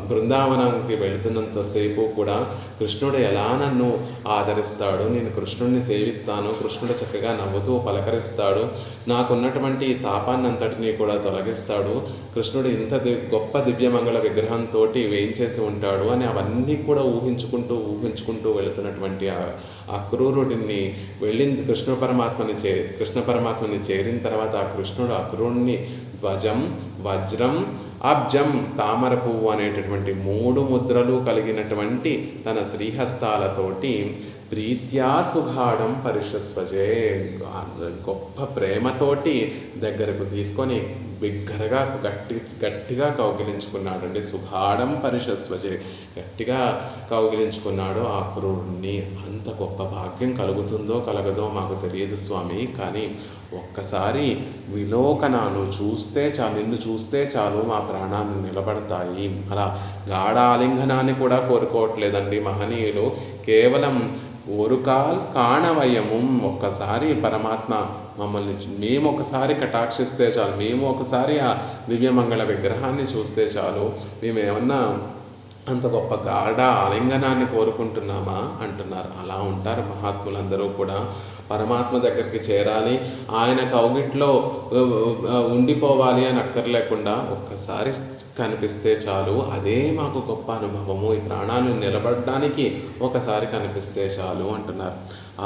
బృందావనానికి వెళుతున్నంతసేపు కూడా కృష్ణుడు ఎలా నన్ను ఆదరిస్తాడు, నేను కృష్ణుడిని సేవిస్తాను, కృష్ణుడు చక్కగా నవ్వుతూ పలకరిస్తాడు, నాకున్నటువంటి తాపాన్నంతటినీ కూడా తొలగిస్తాడు, కృష్ణుడు ఇంత గొప్ప దివ్యమంగళ విగ్రహంతో వేయించేసి ఉంటాడు అని అవన్నీ కూడా ఊహించుకుంటూ వెళుతున్నటువంటి అక్రూరుడిని వెళ్ళింది కృష్ణ పరమాత్మని చేరిన తర్వాత ఆ కృష్ణుడు అక్రూరుడిని ధ్వజం, వజ్రం, అబ్జం, తామర పువ్వు అనేటటువంటి 3 ముద్రలు కలిగినటువంటి తన శ్రీహస్తాలతోటి ప్రీత్యా సుఘాడం పరిషస్వజే, గొప్ప ప్రేమతోటి దగ్గరకు తీసుకొని బిగ్గరగా గట్టిగా కౌగిలించుకున్నాడండి. సుఘాడం పరిషస్వజే, గట్టిగా కౌగిలించుకున్నాడు ఆ క్రూరుణ్ణి. అంత గొప్ప భాగ్యం కలుగుతుందో కలగదో మాకు తెలియదు స్వామి, కానీ ఒక్కసారి విలోకనాలు చూస్తే చాలు, నిన్ను చూస్తే చాలు మా ప్రాణాలు నిలబడతాయి. అలా గాఢ ఆలింగనాన్ని కూడా కోరుకోవట్లేదండి మహనీయులు, కేవలం ఒరుకాల్ కాణవయము, ఒక్కసారి పరమాత్మ మమ్మల్ని మేము ఒకసారి కటాక్షిస్తే చాలు, మేము ఒకసారి ఆ దివ్యమంగళ విగ్రహాన్ని చూస్తే చాలు, మేమేమన్నా అంత గొప్ప గాఢ ఆలింగనాన్ని కోరుకుంటున్నామా అంటున్నారు. అలా ఉంటారు మహాత్ములందరూ కూడా. పరమాత్మ దగ్గరికి చేరాలి, ఆయన కౌగిట్లో ఉండిపోవాలి అని అక్కర్లేకుండా ఒక్కసారి కనిపిస్తే చాలు, అదే మాకు గొప్ప అనుభవము, ఈ ప్రాణాలు నిలబడడానికి ఒకసారి కనిపిస్తే చాలు అంటున్నారు.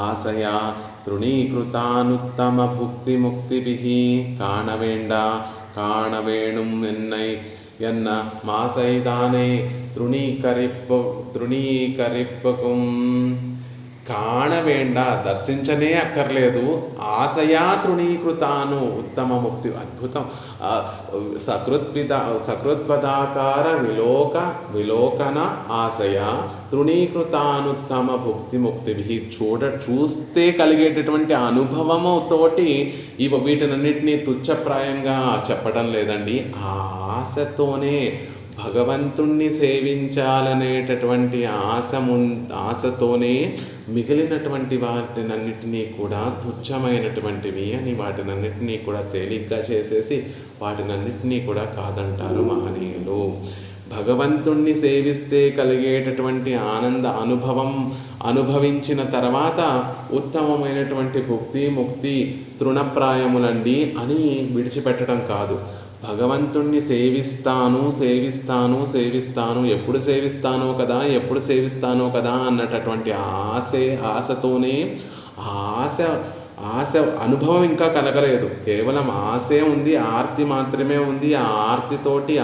ఆశయా తృణీకృతానుత్తమ భుక్తి ముక్తిభి కాణవేణుం ఎన్న మాసైదానే తృణీకరిప్పకుం. కాణవేండ, దర్శించనే అక్కర్లేదు, ఆశయా తృణీకృతాను ఉత్తమ ముక్తి, అద్భుతం. సకృత్వదాకార విలోకన ఆశయ తృణీకృతానుత్తమ భుక్తి ముక్తిభి, చూస్తే కలిగేటటువంటి అనుభవముతోటి వీటినన్నింటినీ తుచ్చప్రాయంగా చెప్పడం లేదండి. ఆ ఆశతోనే భగవంతుణ్ణి సేవించాలనేటటువంటి ఆశతోనే మిగిలినటువంటి వాటినన్నిటినీ కూడా తుచ్చమైనటువంటివి అని వాటినన్నిటినీ కూడా తేలిగ్గా చేసేసి వాటినన్నిటినీ కూడా కాదంటారు మహనీయులు. భగవంతుణ్ణి సేవిస్తే కలిగేటటువంటి ఆనంద అనుభవించిన తర్వాత ఉత్తమమైనటువంటి భుక్తి ముక్తి తృణప్రాయములండి అని విడిచిపెట్టడం కాదు. భగవంతుణ్ణి సేవిస్తాను, ఎప్పుడు సేవిస్తానో కదా అన్నటటువంటి ఆశతోనే ఆశ అనుభవం ఇంకా కలగలేదు, కేవలం ఆశే ఉంది, ఆర్తి మాత్రమే ఉంది. ఆ ఆర్తితోటి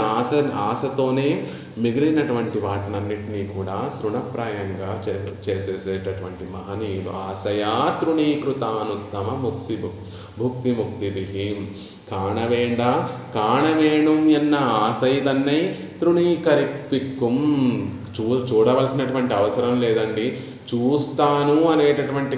ఆశతోనే మిగిలినటువంటి వాటినన్నింటినీ కూడా తృణప్రాయంగా చేసేసేటటువంటి మహనీయులు. ఆశయా తృణీకృతానుత్తమ భుక్తి ముక్తిభి కాణవేణుం ఎన్న ఆశైదన్నై తృణీకరిప్పిక్కుం. చూడవలసినటువంటి అవసరం లేదండి, చూస్తాను అనేటటువంటి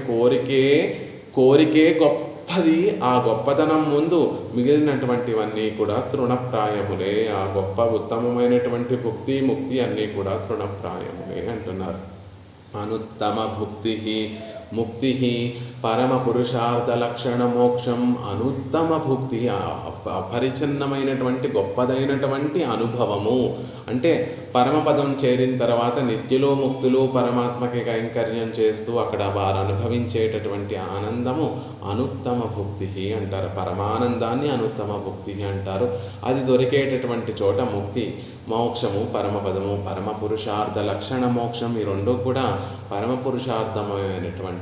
కోరికే గొప్పది. ఆ గొప్పతనం ముందు మిగిలినటువంటివన్నీ కూడా తృణప్రాయములే. ఆ గొప్ప ఉత్తమమైనటువంటి భుక్తి ముక్తి అన్నీ కూడా తృణప్రాయములే అంటున్నారు. అనుత్తమ ముక్తి పరమ పురుషార్థ లక్షణ మోక్షం. అనుత్తమ భుక్తి, అపరిచ్ఛిన్నమైనటువంటి గొప్పదైనటువంటి అనుభవము అంటే పరమపదం చేరిన తర్వాత నిత్యులు ముక్తులు పరమాత్మకి కైంకర్యం చేస్తూ అక్కడ వారు అనుభవించేటటువంటి ఆనందము అనుత్తమ భుక్తి అంటారు. పరమానందాన్ని అనుత్తమ భుక్తి అంటారు. అది దొరికేటటువంటి చోట ముక్తి, మోక్షము, పరమపదము, పరమ పురుషార్థ లక్షణ మోక్షం, ఈ రెండు కూడా పరమ పురుషార్థమైనటువంటి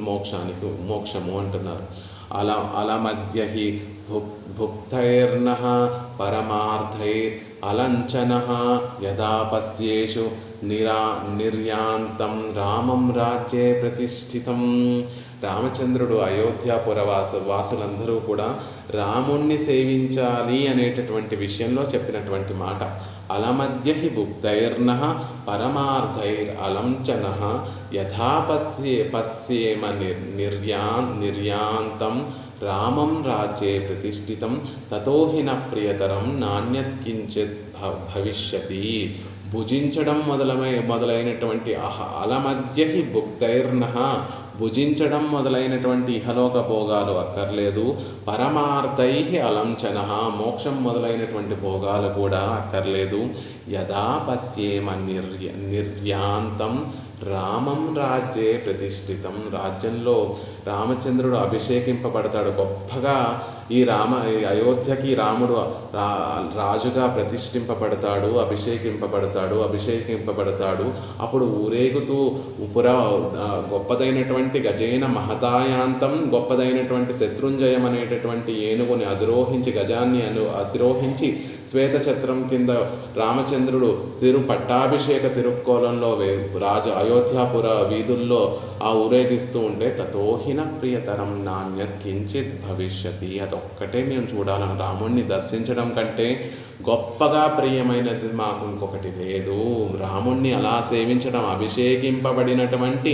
మోక్షము అంటున్నారు. అలమధ్యహి భుక్తైర్నః పరమార్థైర్ అలంచనః యదా పశ్యేషు నిర్యాంతం రామం రాజ్యే ప్రతిష్ఠితం. రామచంద్రుడు అయోధ్యాపుర వాసులందరూ కూడా రాముణ్ణి సేవించాలి అనేటటువంటి విషయంలో చెప్పినటువంటి మాట. అలమధ్యహి భుక్తైర్నః పరమార్థైర్ అలంచనః యథా పశ్యేమ నిర్యాంతం రామం రాజ్యే ప్రతిష్ఠితం తతో హి న ప్రియతరం నాణ్యత్ కించిత్ భవిష్యతి. భుజించడం మొదలైనటువంటి అలమధ్యహి భుక్తైర్నః భుజించడం మొదలైనటువంటి ఇహలోక భోగాలు అక్కర్లేదు. పరమార్థై అలంచన, మోక్షం మొదలైనటువంటి భోగాలు కూడా అక్కర్లేదు. యదా పశ్యేమ నిర్యాంతం రామం రాజ్యే ప్రతిష్ఠితం, రాజ్యంలో రామచంద్రుడు అభిషేకింపబడతాడు. గొప్పగా ఈ అయోధ్యకి రాముడు రాజుగా ప్రతిష్ఠింపబడతాడు, అభిషేకింపబడతాడు. అప్పుడు ఊరేగుతూ గొప్పదైనటువంటి గజేన మహతాయాంతం, గొప్పదైనటువంటి శత్రుంజయం అనేటటువంటి ఏనుగుని అధిరోహించి, గజాన్ని అధిరోహించి శ్వేతఛత్రం కింద రామచంద్రుడు పట్టాభిషేక తిరుక్కోలంలో అయోధ్యాపుర వీధుల్లో ఆ ఊరేగిస్తూ ఉంటే తతోహిన ప్రియతరం నాణ్యత్ కించిత్ భవిష్యతి, అదొక్కటే మేము చూడాలని, రాముణ్ణి దర్శించడం కంటే గొప్పగా ప్రియమైనది మాకు ఇంకొకటి లేదు. రాముణ్ణి అలా సేవించడం, అభిషేకింపబడినటువంటి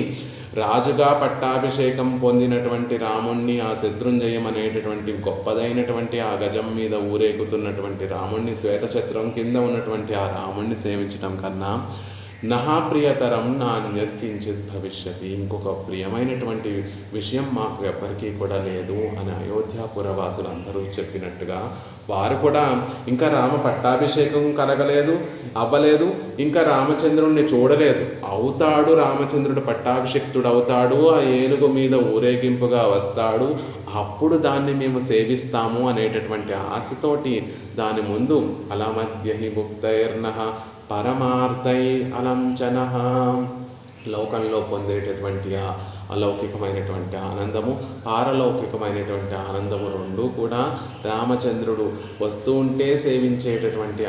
రాజుగా పట్టాభిషేకం పొందినటువంటి రాముణ్ణి, ఆ శత్రుంజయం అనేటటువంటి గొప్పదైనటువంటి ఆ గజం మీద ఊరేగుతున్నటువంటి రాముణ్ణి, శ్వేతఛత్రం కింద ఉన్నటువంటి ఆ రాముణ్ణి సేవించడం కన్నా నహా ప్రియతరం నాణ్యత్ కించిత్ భవిష్యతి, ఇంకొక ప్రియమైనటువంటి విషయం మాకు ఎవ్వరికీ కూడా లేదు అని అయోధ్యాపురవాసులందరూ చెప్పినట్టుగా వారు కూడా ఇంకా రామ పట్టాభిషేకం అవ్వలేదు, ఇంకా రామచంద్రుణ్ణి చూడలేదు. అవుతాడు, రామచంద్రుడు పట్టాభిషిక్తుడు అవుతాడు, ఆ ఏనుగు మీద ఊరేగింపుగా వస్తాడు, అప్పుడు దాన్ని మేము సేవిస్తాము అనేటటువంటి ఆశతోటి దాని ముందు అలమద్యహి భుక్తైర్నః పరమార్థై అలంచన, లోకంలో పొందేటటువంటి అలౌకికమైనటువంటి ఆనందము, పారలౌకికమైనటువంటి ఆనందము రెండూ కూడా రామచంద్రుడు వస్తూ ఉంటే సేవించేటటువంటి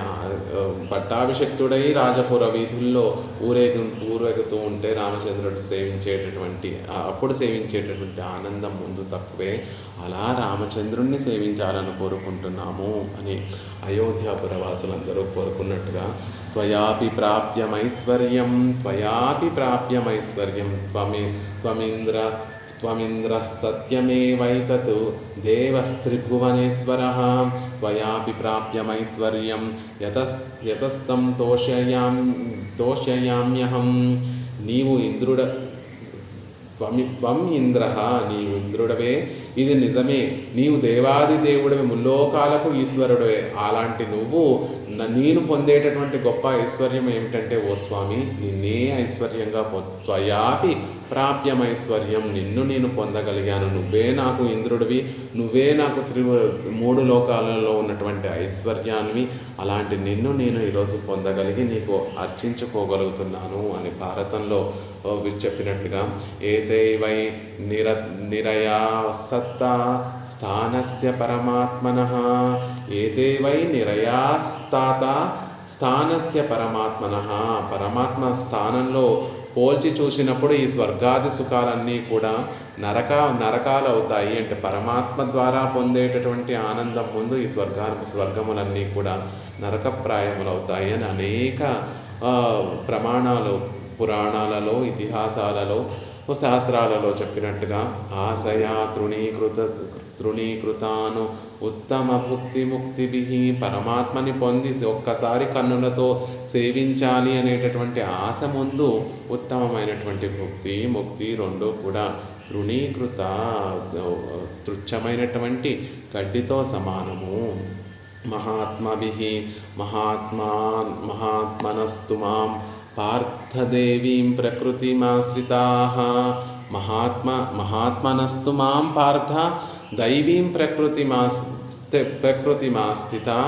పట్టాభిషక్తుడై రాజపుర వీధుల్లో ఊరేగుతూ ఉంటే రామచంద్రుడు అప్పుడు సేవించేటటువంటి ఆనందం ముందు తక్కువే. అలా రామచంద్రుణ్ణి సేవించాలని కోరుకుంటున్నాము అని అయోధ్యాపుర వాసులందరూ కోరుకున్నట్టుగా త్వయాపి ప్రాప్యమైశ్వర్యం త్వమింద్ర సత్యమేవైతత్ దేవస్త్రిభువనేశ్వరః త్వయాపి ప్రాప్యమైశ్వర్యం యతస్తం తోషయామ్యహం, నీవు త్వం ఇంద్రః, నీవు ఇంద్రుడవే, ఇది నిజమే, నీవు దేవాది దేవుడవే, ముల్లోకాలకు ఈశ్వరుడవే. అలాంటి నువ్వు నేను పొందేటటువంటి గొప్ప ఐశ్వర్యం ఏమిటంటే, ఓ స్వామి, నిన్నే ఐశ్వర్యంగా త్వయాపి ప్రాప్యమైశ్వర్యం, నిన్ను నేను పొందగలిగాను, నువ్వే నాకు ఇంద్రుడివి, నువ్వే నాకు 3 లోకాలలో ఉన్నటువంటి ఐశ్వర్యాన్ని, అలాంటి నిన్ను నేను ఈరోజు పొందగలిగి నీకు అర్చించుకోగలుగుతున్నాను అని భారతంలో చెప్పినట్టుగా ఏతైవై నిరయా సత్తా స్థానస్య పరమాత్మనః, ఏతైవై నిరయాస్తాత స్థానస్య పరమాత్మనః, పరమాత్మ స్థానంలో పోల్చి చూసినప్పుడు ఈ స్వర్గాది సుఖాలన్నీ కూడా నరకాలు అవుతాయి. అంటే పరమాత్మ ద్వారా పొందేటటువంటి ఆనందం ముందు ఈ స్వర్గములన్నీ కూడా నరకప్రాయములు అవుతాయి అని అనేక ప్రమాణాలు పురాణాలలో, ఇతిహాసాలలో, శాస్త్రాలలో చెప్పినట్టుగా ఆశయా తృణీకృతాను ఉత్తమ భుక్తి ముక్తిభి, పరమాత్మని పొంది ఒక్కసారి కన్నులతో సేవించాలి అనేటటువంటి ఆశ ముందు ఉత్తమమైనటువంటి భుక్తి ముక్తి రెండూ కూడా తుచ్చమైనటువంటి గడ్డితో సమానము. మహాత్మనస్తు మాం పార్థదేవీం ప్రకృతిమాశ్రితాః, మహాత్మనస్తు మాం పార్థ దైవీం ప్రకృతిమాస్థితా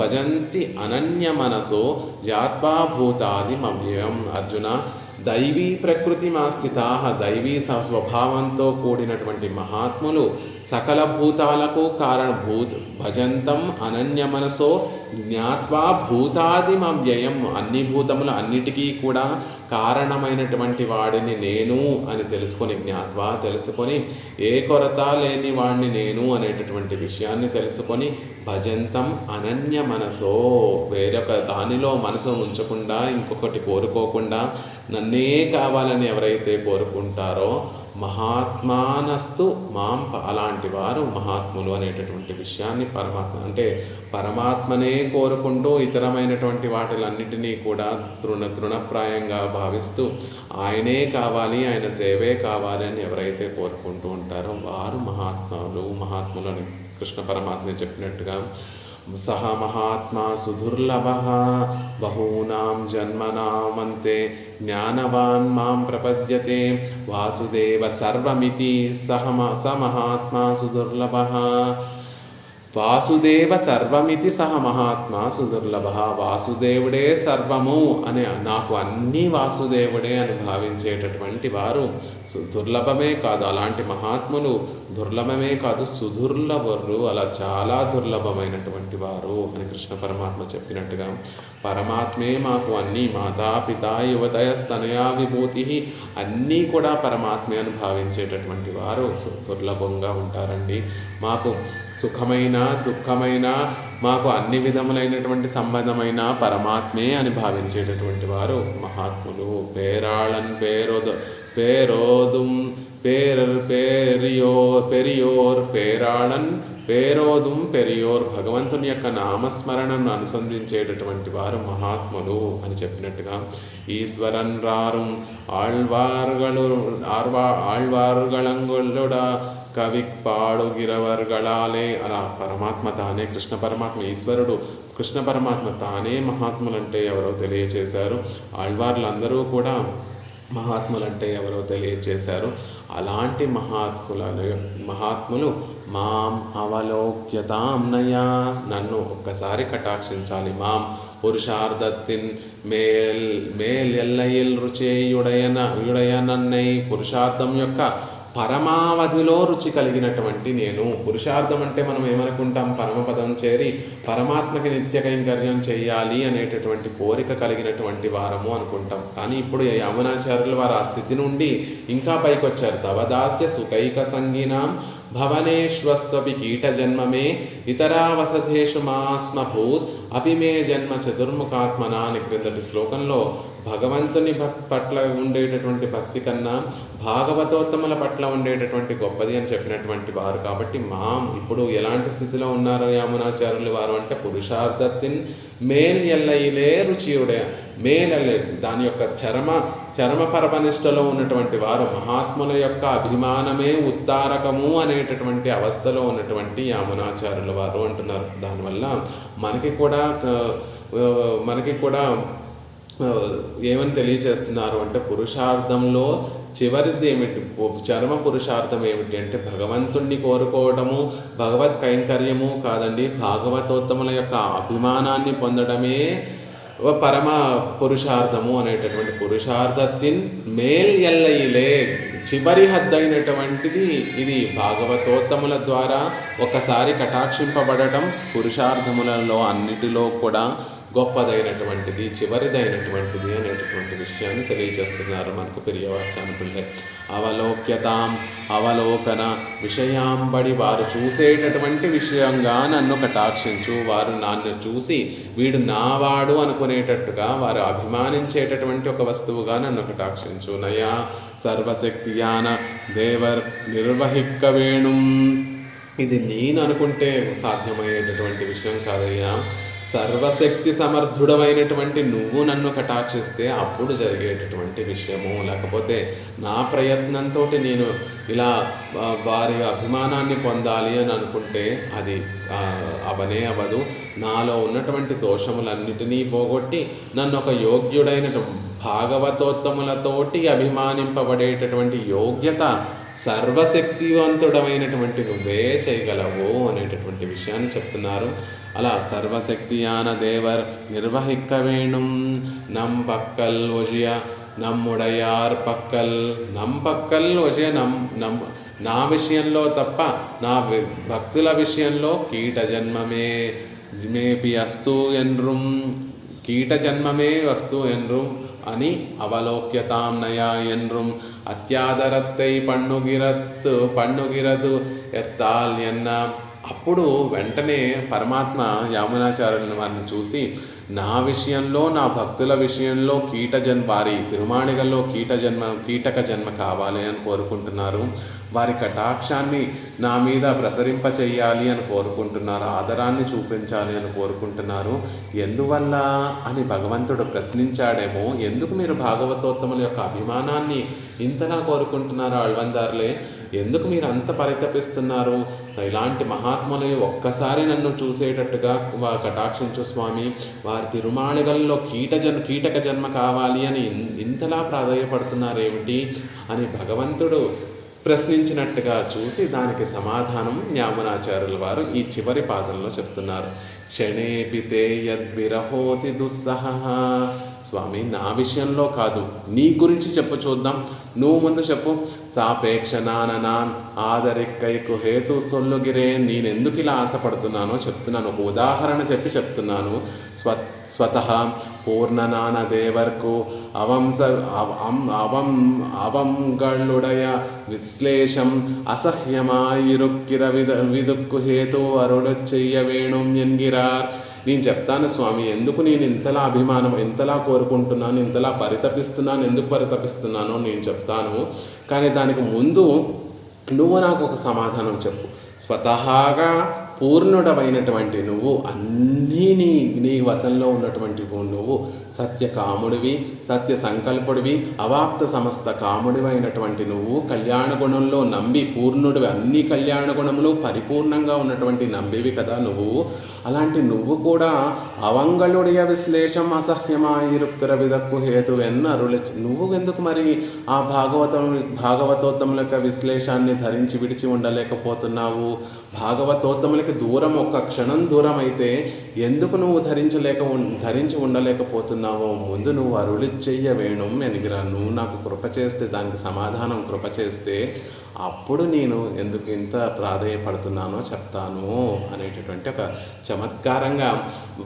భజంతి అనన్యమనసో జాత్వా భూతాదిమవ్యయం. అర్జున, దైవీ ప్రకృతిమాస్థితా, దైవీ స్వభావంతో కూడినటువంటి మహాత్ములు సకల భూతాలకు భజంతం అనన్యమనసో జ్ఞాత్వా భూతాదిమవ్యయం, అన్ని భూతములు అన్నిటికీ కూడా కారణమైనటువంటి వాడిని నేను అని తెలుసుకొని ఏ కొరత లేని వాడిని నేను అనేటటువంటి విషయాన్ని తెలుసుకొని భజంతం అనన్య మనసో, వేరొక దానిలో మనసు ఉంచకుండా, ఇంకొకటి కోరుకోకుండా నన్నే కావాలని ఎవరైతే కోరుకుంటారో మహాత్మానస్తు మాం అలాంటి వారు మహాత్ములు అనేటటువంటి విషయాన్ని అంటే పరమాత్మనే కోరుకుంటూ ఇతరమైనటువంటి వాటిలన్నిటినీ కూడా తృణప్రాయంగా భావిస్తూ ఆయనే కావాలి, ఆయన సేవే కావాలి అని ఎవరైతే కోరుకుంటూ ఉంటారో వారు మహాత్ములు అని కృష్ణ పరమాత్మ చెప్పినట్టుగా సహ మహాత్మా సుదుర్లభ బహూనాం జన్మనామంతే జ్ఞానవాన్ మాం ప్రపద్యతే వాసుదేవ సర్వమితి స మహాత్మా సుదుర్లభ. వాసుదేవ సర్వమితి సహ మహాత్మా సుదుర్లభ. వాసుదేవుడే సర్వము అని, నాకు అన్నీ వాసుదేవుడే అని భావించేటటువంటి వారు దుర్లభమే కాదు, అలాంటి మహాత్ములు దుర్లభమే కాదు సుదుర్లభరు, అలా చాలా దుర్లభమైనటువంటి వారు అని కృష్ణ పరమాత్మ చెప్పినట్టుగా పరమాత్మే మాకు అన్నీ మాతా పిత యువతయస్తనయా విభూతి అన్నీ కూడా పరమాత్మే అని భావించేటటువంటి వారు దుర్లభంగా ఉంటారండి. మాకు సుఖమైన దుఃఖమైన మాకు అన్ని విధములైనటువంటి సంబంధమైన పరమాత్మే అని భావించేటటువంటి వారు మహాత్ములు. పేరాళన్ పేరోదుం పెరియోర్ పేరాళన్ పేరోదుం పెరియోర్ భగవంతుని యొక్క నామస్మరణను అనుసంధించేటటువంటి వారు మహాత్ములు అని చెప్పినట్టుగా ఈశ్వరన్ రారుం ఆళ్వార్గళంగుళ్ళుడా కవిక్పాడుగిరవర్గళాలే. అలా పరమాత్మ తానే, కృష్ణ పరమాత్మ ఈశ్వరుడు, కృష్ణ పరమాత్మ తానే మహాత్ములంటే ఎవరో తెలియచేశారు. ఆళ్వార్లందరూ కూడా మహాత్ములంటే ఎవరో తెలియచేశారు. అలాంటి మహాత్ములు మాం అవలోక్యతాం నయా, నన్ను ఒక్కసారి కటాక్షించాలి. మాం పురుషార్థత్తిన్ మేల్ ఎల్లయిల్ రుచేయుడయనన్నై, పురుషార్థం యొక్క పరమావధిలో రుచి కలిగినటువంటి నేను. పురుషార్థం అంటే మనం ఏమనుకుంటాం, పరమపదం చేరి పరమాత్మకి నిత్య కైంకర్యం చేయాలి అనేటటువంటి కోరిక కలిగినటువంటి వారము అనుకుంటాం. కానీ ఇప్పుడు యమునాచార్యులు వారు ఆ స్థితి నుండి ఇంకా పైకి వచ్చారు. తవదాస్య సుఖైక సంగీనాం భవనేష్వస్త్వపి కీటజన్మమే ఇతరావసధేషు మాస్మభూత్ అపిమే జన్మ చతుర్ముఖాత్మనా అని క్రిందటి శ్లోకంలో భగవంతుని పట్ల ఉండేటటువంటి భక్తి కన్నా భాగవతోత్తముల పట్ల ఉండేటటువంటి గొప్పది అని చెప్పినటువంటి వారు. కాబట్టి ఇప్పుడు ఎలాంటి స్థితిలో ఉన్నారు యామునాచార్యులు వారు అంటే పురుషార్థత్తిన్ మేల్ ఎల్లయిలే రుచియుడే మేలల్లే, దాని యొక్క చరమ పరమనిష్టలో ఉన్నటువంటి వారు మహాత్ముల యొక్క అభిమానమే ఉత్తారకము అనేటటువంటి అవస్థలో ఉన్నటువంటి యామునాచార్యుల వారు అంటున్నారు. దానివల్ల మనకి కూడా ఏమని తెలియచేస్తున్నారు అంటే పురుషార్థంలో చివరిది ఏమిటి, చరమ పురుషార్థం ఏమిటి అంటే భగవంతుణ్ణి కోరుకోవడము, భగవత్ కైంకర్యము కాదండి, భాగవతోత్తముల యొక్క అభిమానాన్ని పొందడమే పరమ పురుషార్థము అనేటటువంటి పురుషార్థత్తిన్ మేల్ ఎల్లయిలే, చివరి హద్దైనటువంటిది ఇది. భాగవతోత్తముల ద్వారా ఒకసారి కటాక్షింపబడటం పురుషార్థములలో అన్నిటిలో కూడా గొప్పదైనటువంటిది, చివరిదైనటువంటిది అనేటటువంటి విషయాన్ని తెలియజేస్తున్నారు మనకు పెరియవాచార్య పిళ్ళై. అవలోక్యతాం అవలోకన విషయాంబడి, వారు చూసేటటువంటి విషయంగా నన్ను కటాక్షించు, వారు నన్ను చూసి వీడు నావాడు అనుకునేటట్టుగా వారు అభిమానించేటటువంటి ఒక వస్తువుగా నన్ను కటాక్షించు. నయా సర్వశక్తియాన దేవర్ నిర్వహిక్క వేణుం, ఇది నేను అనుకుంటే సాధ్యమయ్యేటటువంటి విషయం కాదయ్యా, సర్వశక్తి సమర్థుడమైనటువంటి నువ్వు నన్ను కటాక్షిస్తే అప్పుడు జరిగేటటువంటి విషయము. లేకపోతే నా ప్రయత్నంతో నేను ఇలా వారి అభిమానాన్ని పొందాలి అని అనుకుంటే అది అవనే అవ్వదు. నాలో ఉన్నటువంటి దోషములన్నిటినీ పోగొట్టి నన్ను ఒక యోగ్యుడైన భాగవతోత్తములతోటి అభిమానింపబడేటటువంటి యోగ్యత సర్వశక్తివంతుడమైనటువంటి నువ్వే చేయగలవు అనేటటువంటి విషయాన్ని చెప్తున్నారు. అలా సర్వశక్తియాన దేవర్ నిర్వహిక్క వేణుం నమ్ పక్కల్ ఒజియ నమ్ముడయార్ పక్కల్, నమ్ పక్కల్ ఒజియ నా విషయంలో తప్ప నా భక్తుల విషయంలో కీట జన్మమే మేపి అస్తు ఎన్రుం, కీట జన్మమే వస్తు ఎన్రుం అని అవలోక్యతాం నయా ఎన్రుం అత్యాదరత్తై పన్నుగిరదు ఎత్తాల్ ఎన్న అప్పుడు వెంటనే పరమాత్మ యామునాచార్యుని వారిని చూసి, నా విషయంలో, నా భక్తుల విషయంలో వారి తిరుమాణిగల్లో కీటక జన్మ కావాలి అని కోరుకుంటున్నారు. వారి కటాక్షాన్ని నా మీద ప్రసరింప చెయ్యాలి అని కోరుకుంటున్నారు. ఆదరాన్ని చూపించాలి అని కోరుకుంటున్నారు. ఎందువల్ల అని భగవంతుడు ప్రశ్నించాడేమో. ఎందుకు మీరు భాగవతోత్తముల యొక్క అభిమానాన్ని ఇంతలా కోరుకుంటున్నారు ఆళ్వందారులే? ఎందుకు మీరు అంత పరితపిస్తున్నారు? ఇలాంటి మహాత్ములు ఒక్కసారి నన్ను చూసేటట్టుగా కటాక్షించు స్వామి, వారి తిరుమాళిగల్లో కీటక జన్మ కావాలి అని ఇంతలా ప్రాధాయపడుతున్నారేమిటి అని భగవంతుడు ప్రశ్నించినట్టుగా చూసి దానికి సమాధానం యామునాచార్యుల వారు ఈ చివరి పాదంలో చెప్తున్నారు. క్షణేపితే యద్విరహోతి దుస్సహ. స్వామి, నా విషయంలో కాదు, నీ గురించి చెప్పు చూద్దాం. నువ్వు ముందు చెప్పు. సాపేక్ష నాన్ ఆదరిక్కైకు హేతు సొల్లుగిరే. నేనెందుకు ఇలా ఆశపడుతున్నానో చెప్తున్నాను. ఒక ఉదాహరణ చెప్పి చెప్తున్నాను. స్వతః పూర్ణనాన దేవర్కు అవంగళుడయ విశ్లేషం అసహ్యమాయిరుక్కిర విదుక్కు హేతు అరుడు చెయ్య వేణుం ఎన్గిరార్. నేను చెప్తాను స్వామి, ఎందుకు నేను ఇంతలా అభిమానం, ఇంతలా కోరుకుంటున్నాను, ఇంతలా పరితపిస్తున్నాను, ఎందుకు పరితపిస్తున్నానో నేను చెప్తాను. కానీ దానికి ముందు నువ్వు నాకు ఒక సమాధానం చెప్పు. స్వతహాగా పూర్ణుడమైనటువంటి నువ్వు, అన్నీ నీ వశంలో ఉన్నటువంటి నువ్వు సత్యకాముడివి, సత్య సంకల్పుడివి, అవాప్త సమస్త కాముడివైనటువంటి నువ్వు, కళ్యాణ గుణంలో నంబి పూర్ణుడివి, అన్ని కళ్యాణ గుణములు పరిపూర్ణంగా ఉన్నటువంటి నంబివి కదా నువ్వు. అలాంటి నువ్వు కూడా అవంగళుడియ విశ్లేషం అసహ్యమాయిరుక్కుర విదక్కు హేతువెన్న నువ్వు ఎందుకు మరి ఆ భాగవతోత్తముల యొక్క విశ్లేషాన్ని ధరించి విడిచి ఉండలేకపోతున్నావు? భాగవతోత్తములకి దూరం, ఒక్క క్షణం దూరం అయితే ఎందుకు నువ్వు ధరించి ఉండలేకపోతున్నావో ముందు నువ్వు అరుళి చెయ్య వేణుం ఎనిగిరా. నువ్వు నాకు కృప చేస్తే, దానికి సమాధానం కృప చేస్తే అప్పుడు నేను ఎందుకు ఇంత ప్రాధేయపడుతున్నానో చెప్తాను అనేటటువంటి ఒక చమత్కారంగా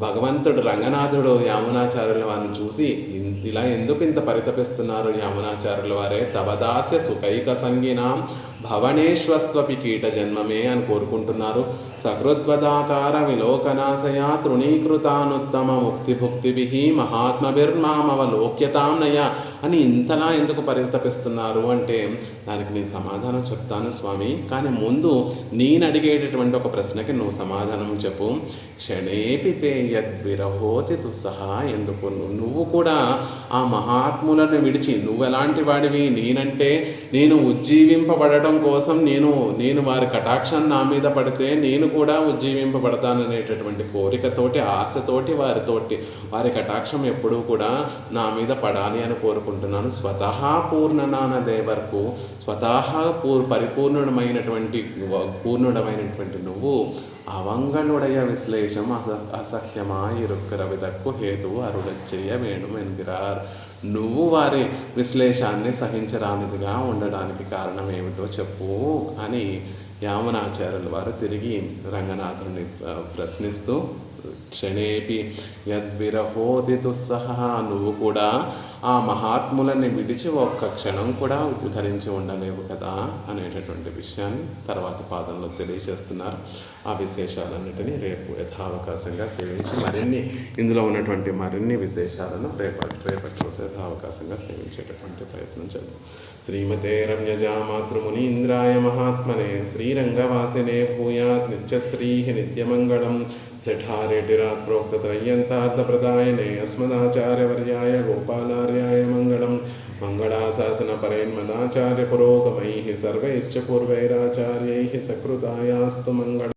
భగవంతుడు రంగనాథుడు యామునాచార్యుల వారిని చూసి, ఇలా ఎందుకు ఇంత పరితపిస్తున్నారు యామునాచార్యుల వారే? తవదాస్య సుఖైక సంగినాం భవనేశ్వస్త్వపి కీట జన్మమే అని కోరుకుంటున్నారు. సకృద్వదాకార విలోకనాశయా తృణీకృతానుత్తమ ముక్తిభుక్తిభి మహాత్మభిర్మామవలోక్యతాంనయ అని ఇంతలా ఎందుకు పరితపిస్తున్నారు అంటే దానికి నేను సమాధానం చెప్తాను స్వామి. కానీ ముందు నేను అడిగేటటువంటి ఒక ప్రశ్నకి నువ్వు సమాధానం చెప్పు. క్షణేపితే యద్విరహోతి దుస్సహా. ఎందుకు నువ్వు కూడా ఆ మహాత్ములను విడిచి, నువ్వు ఎలాంటి వాడివి? నేనంటే నేను ఉజ్జీవింపబడటం కోసం నేను వారి కటాక్షం నా మీద పడితే నేను కూడా ఉజ్జీవింపబడతాననేటటువంటి కోరికతోటి, ఆశతోటి వారి కటాక్షం ఎప్పుడూ కూడా నా మీద పడాలి అని కోరుకుంటున్నాను. స్వతహా పూర్ణనాన దేవర్కు, స్వతహా పూర్ణుడమైనటువంటి నువ్వు అవంగళుడయ విశ్లేషం అసహ్యమాయిరుక్కర విదక్కు హేతువు అరుడచెయ్య వేణుం ఎన్గిరార్. నువ్వు వారి విశ్లేషాన్ని సహించరానిదిగా ఉండడానికి కారణం ఏమిటో చెప్పు అని యామునాచార్యుల వారు తిరిగి రంగనాథుని ప్రశ్నిస్తూ, క్షణేపి యద్విరహోతి దుస్సహ. నువ్వు కూడా ఆ మహాత్ములని విడిచి ఒక్క క్షణం కూడా ధరించి ఉండలేవు కదా అనేటటువంటి విషయాన్ని తర్వాత పాదంలో తెలియజేస్తున్నారు. ఆ విశేషాలన్నిటినీ రేపు యథావకాశంగా సేవించి ఇందులో ఉన్నటువంటి మరిన్ని విశేషాలను రేపటి రోజు యథావకాశంగా సేవించేటటువంటి ప్రయత్నం చేద్దాం. శ్రీమతే రమ్యజా మాతృమునీంద్రాయ మహాత్మనే శ్రీరంగవాసినే భూయాత్ నిత్యశ్రీ నిత్యమంగళం. శఠారేటిరాత్ ప్రోక్తత్రయ్యంతార్థప్రదాయనే అస్మదాచార్యవర్యాయ గోపాలార్యాయ మంగళం. మంగళాశాసనపరైర్మదాచార్య పురోగమైః సర్వైశ్చ పూర్వైరాచార్యైః సకృతాయాస్తు మంగళం.